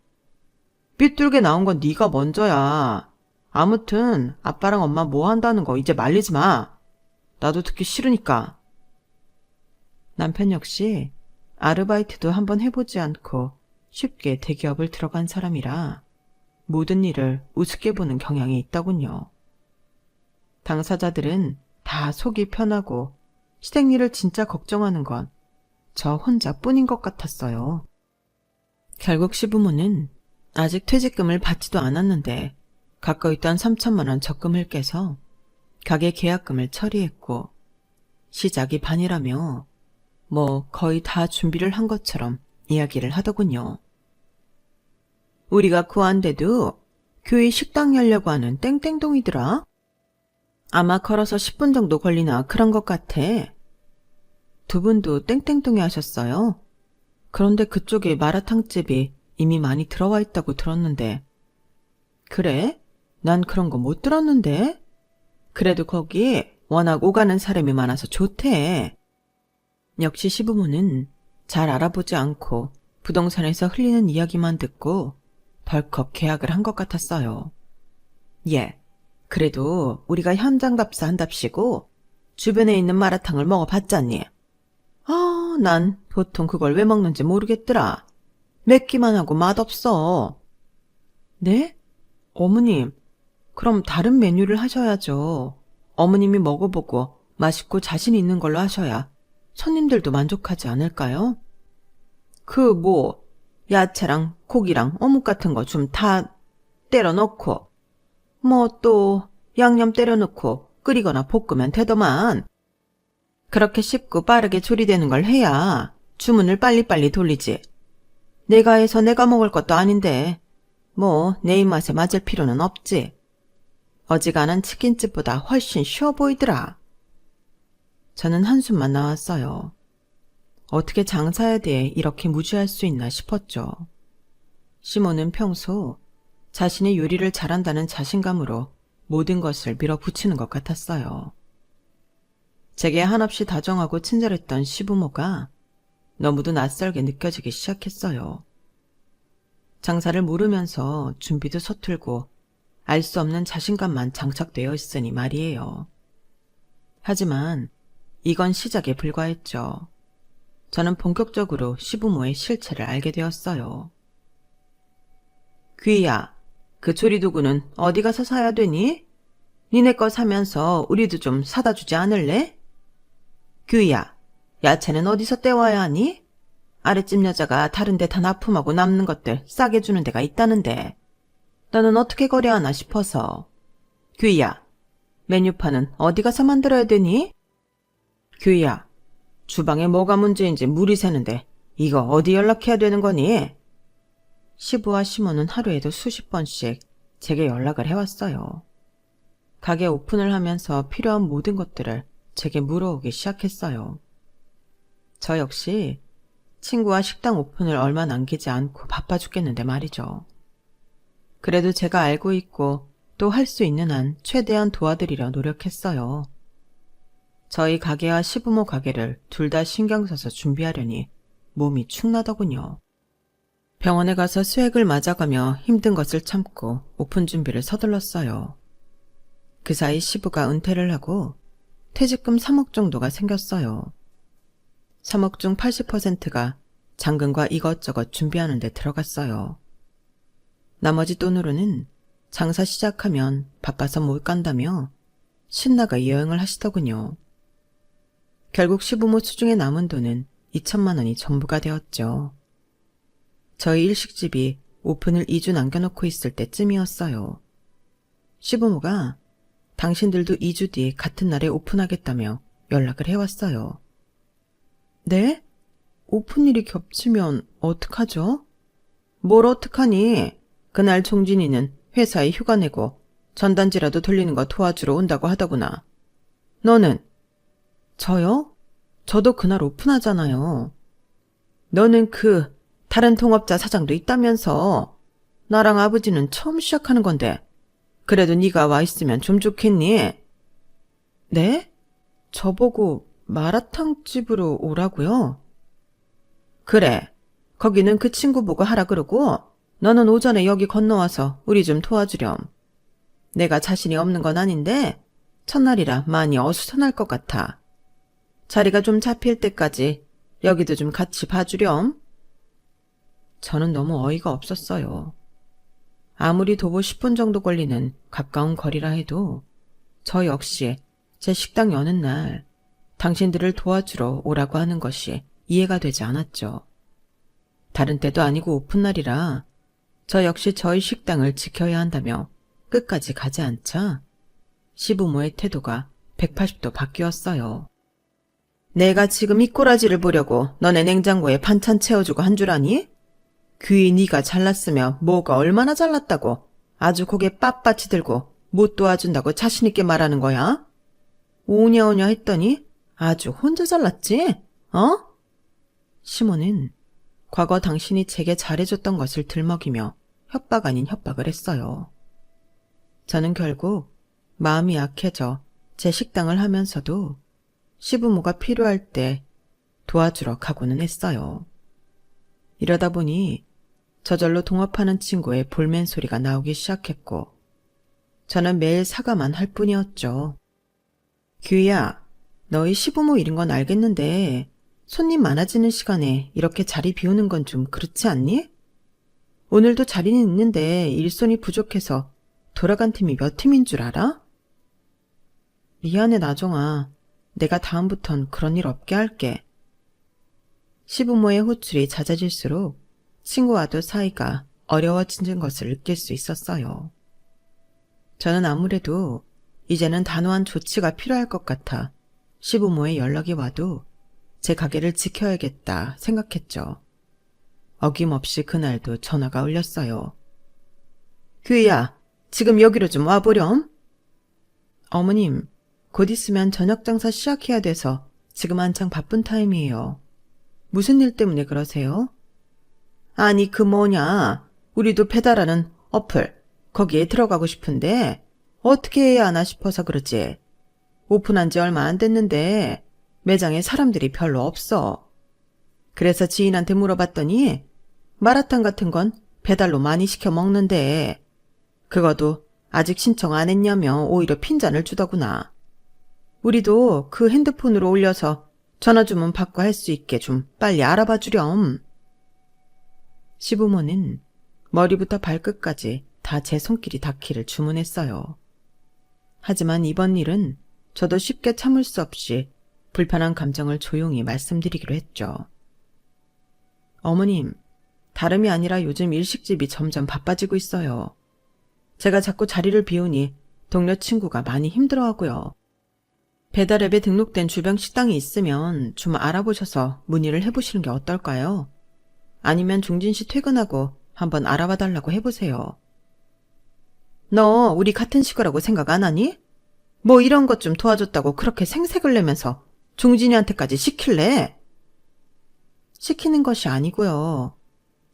삐뚤게 나온 건 네가 먼저야. 아무튼 아빠랑 엄마 뭐 한다는 거 이제 말리지 마. 나도 듣기 싫으니까. 남편 역시 아르바이트도 한번 해보지 않고 쉽게 대기업을 들어간 사람이라 모든 일을 우습게 보는 경향이 있더군요. 당사자들은 다 속이 편하고 시댁일을 진짜 걱정하는 건 저 혼자뿐인 것 같았어요. 결국 시부모는 아직 퇴직금을 받지도 않았는데 가까이 있던 3천만 원 적금을 깨서 가게 계약금을 처리했고 시작이 반이라며 뭐 거의 다 준비를 한 것처럼 이야기를 하더군요. 우리가 구한데도 교회 식당 열려고 하는 땡땡동이더라. 아마 걸어서 10분 정도 걸리나 그런 것 같아. 두 분도 땡땡동에 하셨어요? 그런데 그쪽에 마라탕집이 이미 많이 들어와 있다고 들었는데. 그래? 난 그런 거 못 들었는데. 그래도 거기 워낙 오가는 사람이 많아서 좋대. 역시 시부모는 잘 알아보지 않고 부동산에서 흘리는 이야기만 듣고 덜컥 계약을 한 것 같았어요. 예, 그래도 우리가 현장답사 한답시고 주변에 있는 마라탕을 먹어봤잖니. 난 보통 그걸 왜 먹는지 모르겠더라. 맵기만 하고 맛없어. 네? 어머님, 그럼 다른 메뉴를 하셔야죠. 어머님이 먹어보고 맛있고 자신 있는 걸로 하셔야 손님들도 만족하지 않을까요? 야채랑 고기랑 어묵 같은 거 좀 다 때려 넣고, 뭐 또 양념 때려 넣고 끓이거나 볶으면 되더만. 그렇게 쉽고 빠르게 조리되는 걸 해야 주문을 빨리빨리 돌리지. 내가 해서 내가 먹을 것도 아닌데 뭐 내 입맛에 맞을 필요는 없지. 어지간한 치킨집보다 훨씬 쉬워 보이더라. 저는 한숨만 나왔어요. 어떻게 장사에 대해 이렇게 무지할 수 있나 싶었죠. 시몬은 평소 자신이 요리를 잘한다는 자신감으로 모든 것을 밀어붙이는 것 같았어요. 제게 한없이 다정하고 친절했던 시부모가 너무도 낯설게 느껴지기 시작했어요. 장사를 모르면서 준비도 서툴고 알 수 없는 자신감만 장착되어 있으니 말이에요. 하지만 이건 시작에 불과했죠. 저는 본격적으로 시부모의 실체를 알게 되었어요. 귀야, 그 조리도구는 어디 가서 사야 되니? 니네 거 사면서 우리도 좀 사다 주지 않을래? 귀야, 야채는 어디서 떼와야 하니? 아랫집 여자가 다른 데 다 납품하고 남는 것들 싸게 주는 데가 있다는데 너는 어떻게 거래하나 싶어서. 귀야, 메뉴판은 어디 가서 만들어야 되니? 귀야, 주방에 뭐가 문제인지 물이 새는데 이거 어디 연락해야 되는 거니? 시부와 시모는 하루에도 수십 번씩 제게 연락을 해왔어요. 가게 오픈을 하면서 필요한 모든 것들을 제게 물어오기 시작했어요. 저 역시 친구와 식당 오픈을 얼마 남기지 않고 바빠 죽겠는데 말이죠. 그래도 제가 알고 있고 또 할 수 있는 한 최대한 도와드리려 노력했어요. 저희 가게와 시부모 가게를 둘 다 신경 써서 준비하려니 몸이 축나더군요. 병원에 가서 수액을 맞아가며 힘든 것을 참고 오픈 준비를 서둘렀어요. 그 사이 시부가 은퇴를 하고 퇴직금 3억 정도가 생겼어요. 3억 중 80%가 잔금과 이것저것 준비하는 데 들어갔어요. 나머지 돈으로는 장사 시작하면 바빠서 못 간다며 신나가 여행을 하시더군요. 결국 시부모 수중에 남은 돈은 2천만 원이 전부가 되었죠. 저희 일식집이 오픈을 2주 남겨놓고 있을 때쯤이었어요. 시부모가 당신들도 2주 뒤 같은 날에 오픈하겠다며 연락을 해왔어요. 네? 오픈일이 겹치면 어떡하죠? 뭘 어떡하니? 그날 종진이는 회사에 휴가 내고 전단지라도 돌리는 거 도와주러 온다고 하더구나. 너는? 저요? 저도 그날 오픈하잖아요. 너는 다른 통업자 사장도 있다면서. 나랑 아버지는 처음 시작하는 건데 그래도 네가 와 있으면 좀 좋겠니? 네? 저보고 마라탕집으로 오라고요? 그래. 거기는 그 친구 보고 하라 그러고 너는 오전에 여기 건너와서 우리 좀 도와주렴. 내가 자신이 없는 건 아닌데 첫날이라 많이 어수선할 것 같아. 자리가 좀 잡힐 때까지 여기도 좀 같이 봐주렴. 저는 너무 어이가 없었어요. 아무리 도보 10분 정도 걸리는 가까운 거리라 해도 저 역시 제 식당 여는 날 당신들을 도와주러 오라고 하는 것이 이해가 되지 않았죠. 다른 때도 아니고 오픈날이라 저 역시 저희 식당을 지켜야 한다며 끝까지 가지 않자 시부모의 태도가 180도 바뀌었어요. 내가 지금 이 꼬라지를 보려고 너네 냉장고에 반찬 채워주고 한 줄 아니? 귀 네가 잘났으며 뭐가 얼마나 잘났다고 아주 고개 빳빳이 들고 못 도와준다고 자신있게 말하는 거야? 오냐오냐 했더니 아주 혼자 잘났지? 어? 시모는 과거 당신이 제게 잘해줬던 것을 들먹이며 협박 아닌 협박을 했어요. 저는 결국 마음이 약해져 제 식당을 하면서도 시부모가 필요할 때 도와주러 가고는 했어요. 이러다 보니 저절로 동업하는 친구의 볼멘 소리가 나오기 시작했고 저는 매일 사과만 할 뿐이었죠. 규희야, 너희 시부모 일인 건 알겠는데 손님 많아지는 시간에 이렇게 자리 비우는 건 좀 그렇지 않니? 오늘도 자리는 있는데 일손이 부족해서 돌아간 팀이 몇 팀인 줄 알아? 미안해 나정아. 내가 다음부턴 그런 일 없게 할게. 시부모의 호출이 잦아질수록 친구와도 사이가 어려워지는 것을 느낄 수 있었어요. 저는 아무래도 이제는 단호한 조치가 필요할 것 같아 시부모의 연락이 와도 제 가게를 지켜야겠다 생각했죠. 어김없이 그날도 전화가 울렸어요. 규희야, 지금 여기로 좀 와보렴. 어머님, 곧 있으면 저녁 장사 시작해야 돼서 지금 한창 바쁜 타임이에요. 무슨 일 때문에 그러세요? 아니, 우리도 배달하는 어플, 거기에 들어가고 싶은데 어떻게 해야 하나 싶어서 그러지. 오픈한 지 얼마 안 됐는데 매장에 사람들이 별로 없어. 그래서 지인한테 물어봤더니 마라탕 같은 건 배달로 많이 시켜 먹는데 그거도 아직 신청 안 했냐며 오히려 핀잔을 주더구나. 우리도 그 핸드폰으로 올려서 전화 주문 받고 할 수 있게 좀 빨리 알아봐 주렴. 시부모는 머리부터 발끝까지 다 제 손길이 닿기를 주문했어요. 하지만 이번 일은 저도 쉽게 참을 수 없이 불편한 감정을 조용히 말씀드리기로 했죠. 어머님, 다름이 아니라 요즘 일식집이 점점 바빠지고 있어요. 제가 자꾸 자리를 비우니 동료 친구가 많이 힘들어하고요. 배달앱에 등록된 주변 식당이 있으면 좀 알아보셔서 문의를 해보시는 게 어떨까요? 아니면 종진씨 퇴근하고 한번 알아봐 달라고 해보세요. 너 우리 같은 식구라고 생각 안 하니? 뭐 이런 것 좀 도와줬다고 그렇게 생색을 내면서 종진이한테까지 시킬래? 시키는 것이 아니고요.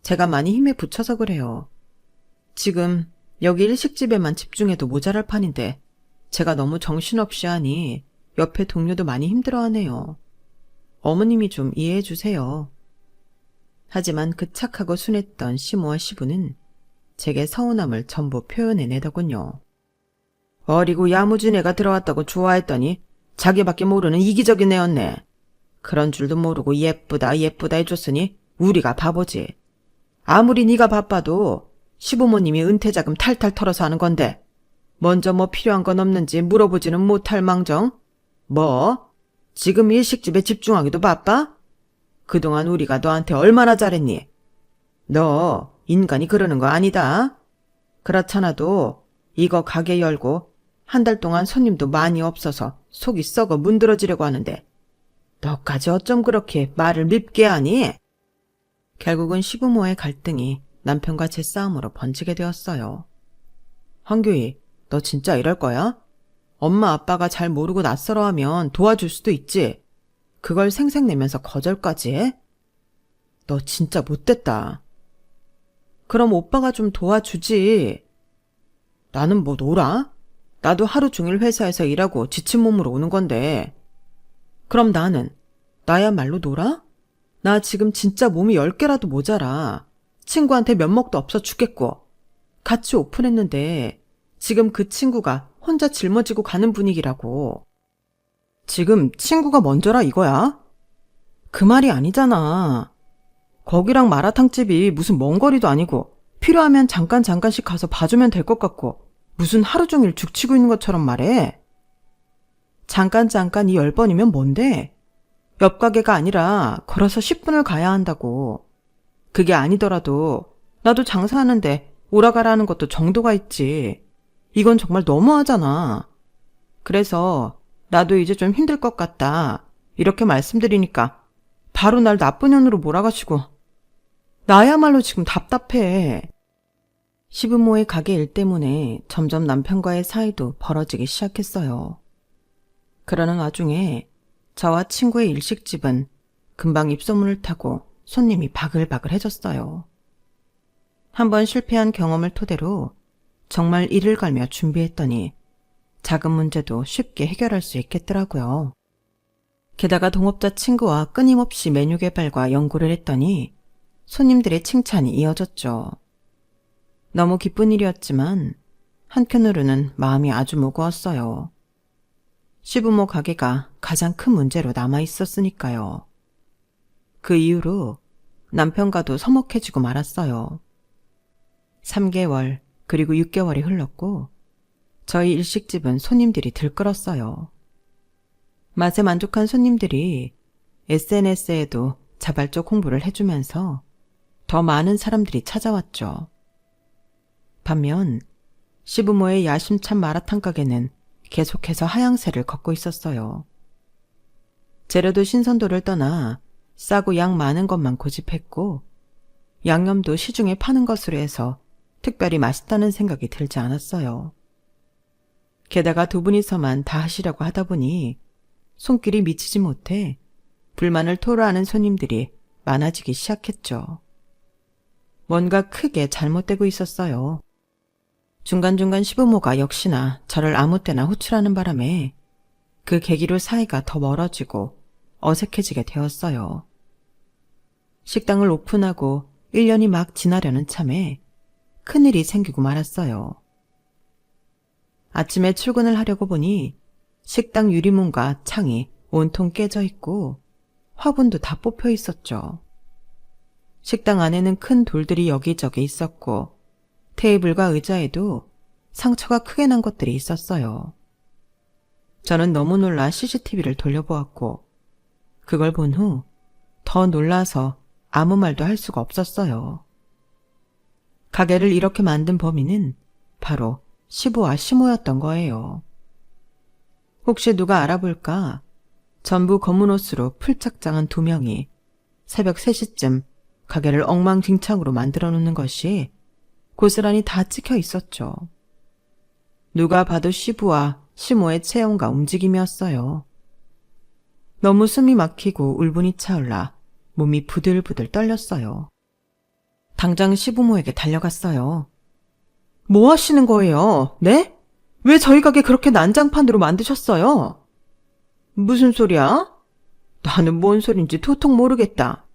제가 많이 힘에 부쳐서 그래요. 지금 여기 일식집에만 집중해도 모자랄 판인데 제가 너무 정신없이 하니 옆에 동료도 많이 힘들어하네요. 어머님이 좀 이해해 주세요. 하지만 그 착하고 순했던 시모와 시부는 제게 서운함을 전부 표현해내더군요. 어리고 야무진 애가 들어왔다고 좋아했더니 자기밖에 모르는 이기적인 애였네. 그런 줄도 모르고 예쁘다 예쁘다 해줬으니 우리가 바보지. 아무리 네가 바빠도 시부모님이 은퇴자금 탈탈 털어서 하는 건데 먼저 뭐 필요한 건 없는지 물어보지는 못할 망정? 뭐? 지금 일식집에 집중하기도 바빠? 그동안 우리가 너한테 얼마나 잘했니? 너 인간이 그러는 거 아니다. 그렇잖아도 이거 가게 열고 한 달 동안 손님도 많이 없어서 속이 썩어 문드러지려고 하는데 너까지 어쩜 그렇게 말을 밉게 하니? 결국은 시부모의 갈등이 남편과 제 싸움으로 번지게 되었어요. 황교희, 너 진짜 이럴 거야? 엄마 아빠가 잘 모르고 낯설어하면 도와줄 수도 있지. 그걸 생색내면서 거절까지 해? 너 진짜 못됐다. 그럼 오빠가 좀 도와주지. 나는 뭐 놀아? 나도 하루 종일 회사에서 일하고 지친 몸으로 오는 건데. 그럼 나야말로 놀아? 나 지금 진짜 몸이 10개라도 모자라. 친구한테 면목도 없어 죽겠고. 같이 오픈했는데 지금 그 친구가 혼자 짊어지고 가는 분위기라고. 지금 친구가 먼저라 이거야? 그 말이 아니잖아. 거기랑 마라탕집이 무슨 먼 거리도 아니고 필요하면 잠깐씩 가서 봐주면 될 것 같고 무슨 하루 종일 죽치고 있는 것처럼 말해. 잠깐 이 10번이면 뭔데? 옆 가게가 아니라 걸어서 10분을 가야 한다고. 그게 아니더라도 나도 장사하는데 오라가라는 것도 정도가 있지. 이건 정말 너무하잖아. 그래서 나도 이제 좀 힘들 것 같다. 이렇게 말씀드리니까 바로 날 나쁜 년으로 몰아가시고 나야말로 지금 답답해. 시부모의 가게 일 때문에 점점 남편과의 사이도 벌어지기 시작했어요. 그러는 와중에 저와 친구의 일식집은 금방 입소문을 타고 손님이 바글바글해졌어요. 한번 실패한 경험을 토대로 정말 이를 갈며 준비했더니 작은 문제도 쉽게 해결할 수 있겠더라고요. 게다가 동업자 친구와 끊임없이 메뉴 개발과 연구를 했더니 손님들의 칭찬이 이어졌죠. 너무 기쁜 일이었지만 한편으로는 마음이 아주 무거웠어요. 시부모 가게가 가장 큰 문제로 남아있었으니까요. 그 이후로 남편과도 서먹해지고 말았어요. 3개월 그리고 6개월이 흘렀고 저희 일식집은 손님들이 들끓었어요. 맛에 만족한 손님들이 SNS에도 자발적 홍보를 해주면서 더 많은 사람들이 찾아왔죠. 반면 시부모의 야심찬 마라탕 가게는 계속해서 하향세를 걷고 있었어요. 재료도 신선도를 떠나 싸고 양 많은 것만 고집했고 양념도 시중에 파는 것으로 해서 특별히 맛있다는 생각이 들지 않았어요. 게다가 두 분이서만 다 하시려고 하다 보니 손길이 미치지 못해 불만을 토로하는 손님들이 많아지기 시작했죠. 뭔가 크게 잘못되고 있었어요. 중간중간 시부모가 역시나 저를 아무 때나 호출하는 바람에 그 계기로 사이가 더 멀어지고 어색해지게 되었어요. 식당을 오픈하고 1년이 막 지나려는 참에 큰일이 생기고 말았어요. 아침에 출근을 하려고 보니 식당 유리문과 창이 온통 깨져 있고 화분도 다 뽑혀 있었죠. 식당 안에는 큰 돌들이 여기저기 있었고 테이블과 의자에도 상처가 크게 난 것들이 있었어요. 저는 너무 놀라 CCTV를 돌려보았고 그걸 본 후 더 놀라서 아무 말도 할 수가 없었어요. 가게를 이렇게 만든 범인은 바로 시부와 시모였던 거예요. 혹시 누가 알아볼까? 전부 검은 옷으로 풀착장한 두 명이 새벽 3시쯤 가게를 엉망진창으로 만들어 놓는 것이 고스란히 다 찍혀 있었죠. 누가 봐도 시부와 시모의 체형과 움직임이었어요. 너무 숨이 막히고 울분이 차올라 몸이 부들부들 떨렸어요. 당장 시부모에게 달려갔어요. 뭐 하시는 거예요? 네? 왜 저희 가게 그렇게 난장판으로 만드셨어요? 무슨 소리야? 나는 뭔 소린지 도통 모르겠다.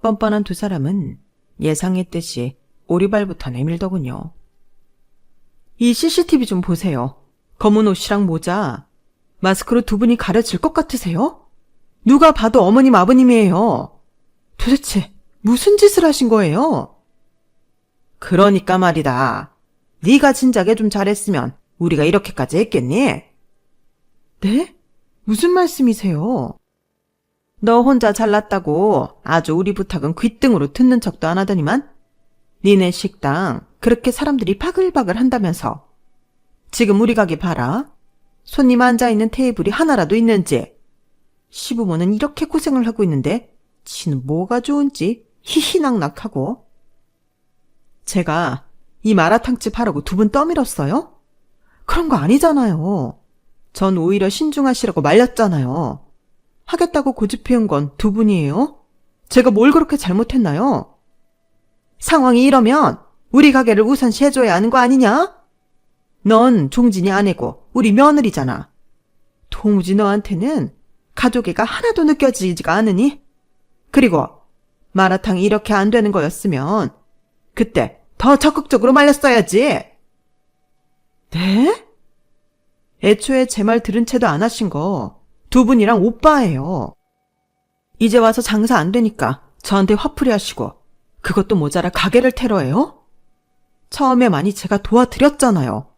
뻔뻔한 두 사람은 예상했듯이 오리발부터 내밀더군요. 이 CCTV 좀 보세요. 검은 옷이랑 모자, 마스크로 두 분이 가려질 것 같으세요? 누가 봐도 어머님 아버님이에요. 도대체 무슨 짓을 하신 거예요? 그러니까 말이다. 네가 진작에 좀 잘했으면 우리가 이렇게까지 했겠니? 네? 무슨 말씀이세요? 너 혼자 잘났다고 아주 우리 부탁은 귓등으로 듣는 척도 안 하더니만 니네 식당 그렇게 사람들이 바글바글 한다면서 지금 우리 가게 봐라. 손님 앉아있는 테이블이 하나라도 있는지. 시부모는 이렇게 고생을 하고 있는데 지는 뭐가 좋은지 희희낙낙하고. 제가 이 마라탕집 하라고 두 분 떠밀었어요? 그런 거 아니잖아요. 전 오히려 신중하시라고 말렸잖아요. 하겠다고 고집피운 건 두 분이에요? 제가 뭘 그렇게 잘못했나요? 상황이 이러면 우리 가게를 우선시 해줘야 하는 거 아니냐? 넌 종진이 아내고 우리 며느리잖아. 도무지 너한테는 가족애가 하나도 느껴지지가 않으니? 그리고 마라탕이 이렇게 안 되는 거였으면 그때 더 적극적으로 말렸어야지. 네? 애초에 제 말 들은 채도 안 하신 거 두 분이랑 오빠예요. 이제 와서 장사 안 되니까 저한테 화풀이 하시고 그것도 모자라 가게를 테러해요? 처음에 많이 제가 도와드렸잖아요.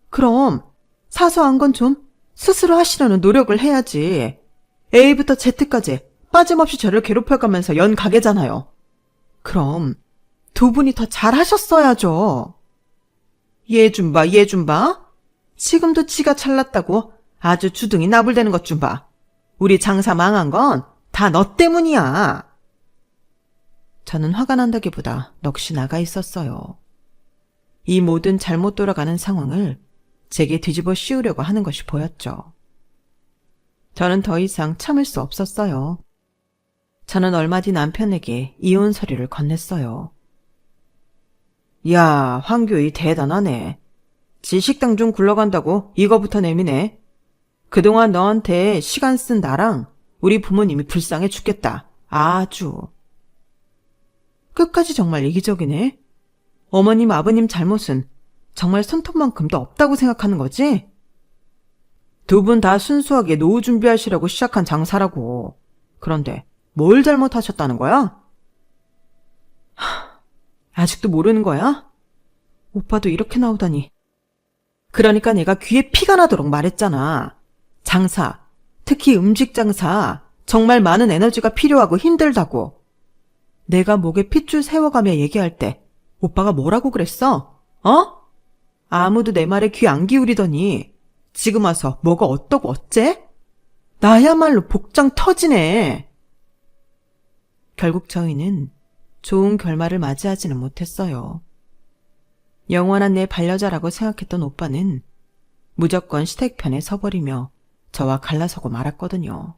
그럼 사소한 건 좀 스스로 하시려는 노력을 해야지. A부터 Z까지 빠짐없이 저를 괴롭혀가면서 연 가게잖아요. 그럼 두 분이 더 잘하셨어야죠. 얘 좀 봐, 얘 좀 봐. 지금도 지가 잘났다고 아주 주둥이 나불대는 것 좀 봐. 우리 장사 망한 건 다 너 때문이야. 저는 화가 난다기보다 넋이 나가 있었어요. 이 모든 잘못 돌아가는 상황을 제게 뒤집어 씌우려고 하는 것이 보였죠. 저는 더 이상 참을 수 없었어요. 저는 얼마 뒤 남편에게 이혼 서류를 건넸어요. 야, 황교희 대단하네. 지 식당 좀 굴러간다고 이거부터 내미네. 그동안 너한테 시간 쓴 나랑 우리 부모님이 불쌍해 죽겠다. 아주. 끝까지 정말 이기적이네. 어머님, 아버님 잘못은 정말 손톱만큼도 없다고 생각하는 거지? 두 분 다 순수하게 노후 준비하시려고 시작한 장사라고. 그런데 뭘 잘못하셨다는 거야? 아직도 모르는 거야? 오빠도 이렇게 나오다니. 그러니까 내가 귀에 피가 나도록 말했잖아. 장사, 특히 음식 장사, 정말 많은 에너지가 필요하고 힘들다고. 내가 목에 핏줄 세워가며 얘기할 때 오빠가 뭐라고 그랬어? 어? 아무도 내 말에 귀 안 기울이더니 지금 와서 뭐가 어떠고 어째? 나야말로 복장 터지네. 결국 저희는 좋은 결말을 맞이하지는 못했어요. 영원한 내 반려자라고 생각했던 오빠는 무조건 시댁편에 서버리며 저와 갈라서고 말았거든요.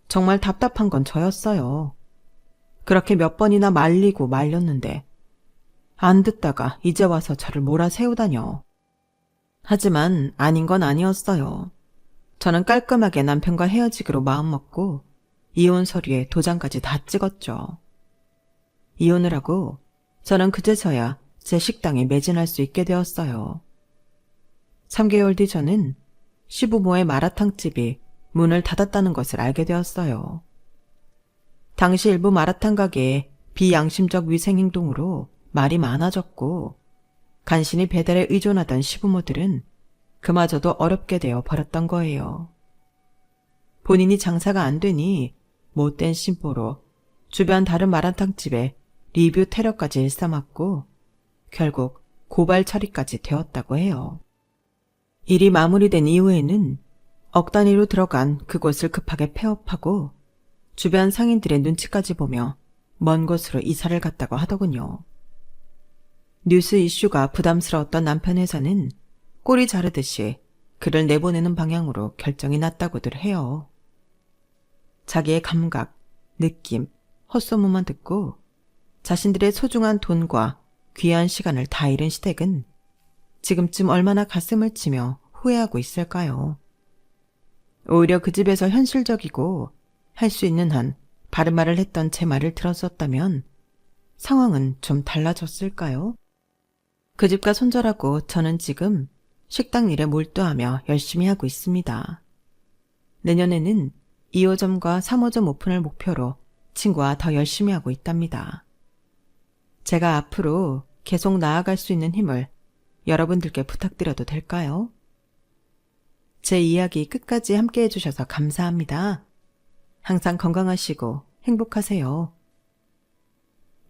정말 답답한 건 저였어요. 그렇게 몇 번이나 말리고 말렸는데 안 듣다가 이제 와서 저를 몰아세우다뇨. 하지만 아닌 건 아니었어요. 저는 깔끔하게 남편과 헤어지기로 마음먹고 이혼 서류에 도장까지 다 찍었죠. 이혼을 하고 저는 그제서야 제 식당에 매진할 수 있게 되었어요. 3개월 뒤 저는 시부모의 마라탕집이 문을 닫았다는 것을 알게 되었어요. 당시 일부 마라탕 가게의 비양심적 위생행동으로 말이 많아졌고 간신히 배달에 의존하던 시부모들은 그마저도 어렵게 되어 버렸던 거예요. 본인이 장사가 안 되니 못된 심보로 주변 다른 마라탕집에 리뷰 테러까지 일삼았고 결국 고발 처리까지 되었다고 해요. 일이 마무리된 이후에는 억 단위로 들어간 그곳을 급하게 폐업하고 주변 상인들의 눈치까지 보며 먼 곳으로 이사를 갔다고 하더군요. 뉴스 이슈가 부담스러웠던 남편 회사는 꼬리 자르듯이 그를 내보내는 방향으로 결정이 났다고들 해요. 자기의 감각, 느낌, 헛소문만 듣고 자신들의 소중한 돈과 귀한 시간을 다 잃은 시댁은 지금쯤 얼마나 가슴을 치며 후회하고 있을까요? 오히려 그 집에서 현실적이고 할 수 있는 한 바른 말을 했던 제 말을 들었었다면 상황은 좀 달라졌을까요? 그 집과 손절하고 저는 지금 식당 일에 몰두하며 열심히 하고 있습니다. 내년에는 2호점과 3호점 오픈을 목표로 친구와 더 열심히 하고 있답니다. 제가 앞으로 계속 나아갈 수 있는 힘을 여러분들께 부탁드려도 될까요? 제 이야기 끝까지 함께 해주셔서 감사합니다. 항상 건강하시고 행복하세요.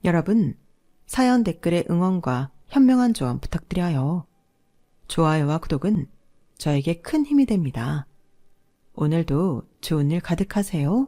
여러분, 사연 댓글에 응원과 현명한 조언 부탁드려요. 좋아요와 구독은 저에게 큰 힘이 됩니다. 오늘도 좋은 일 가득하세요.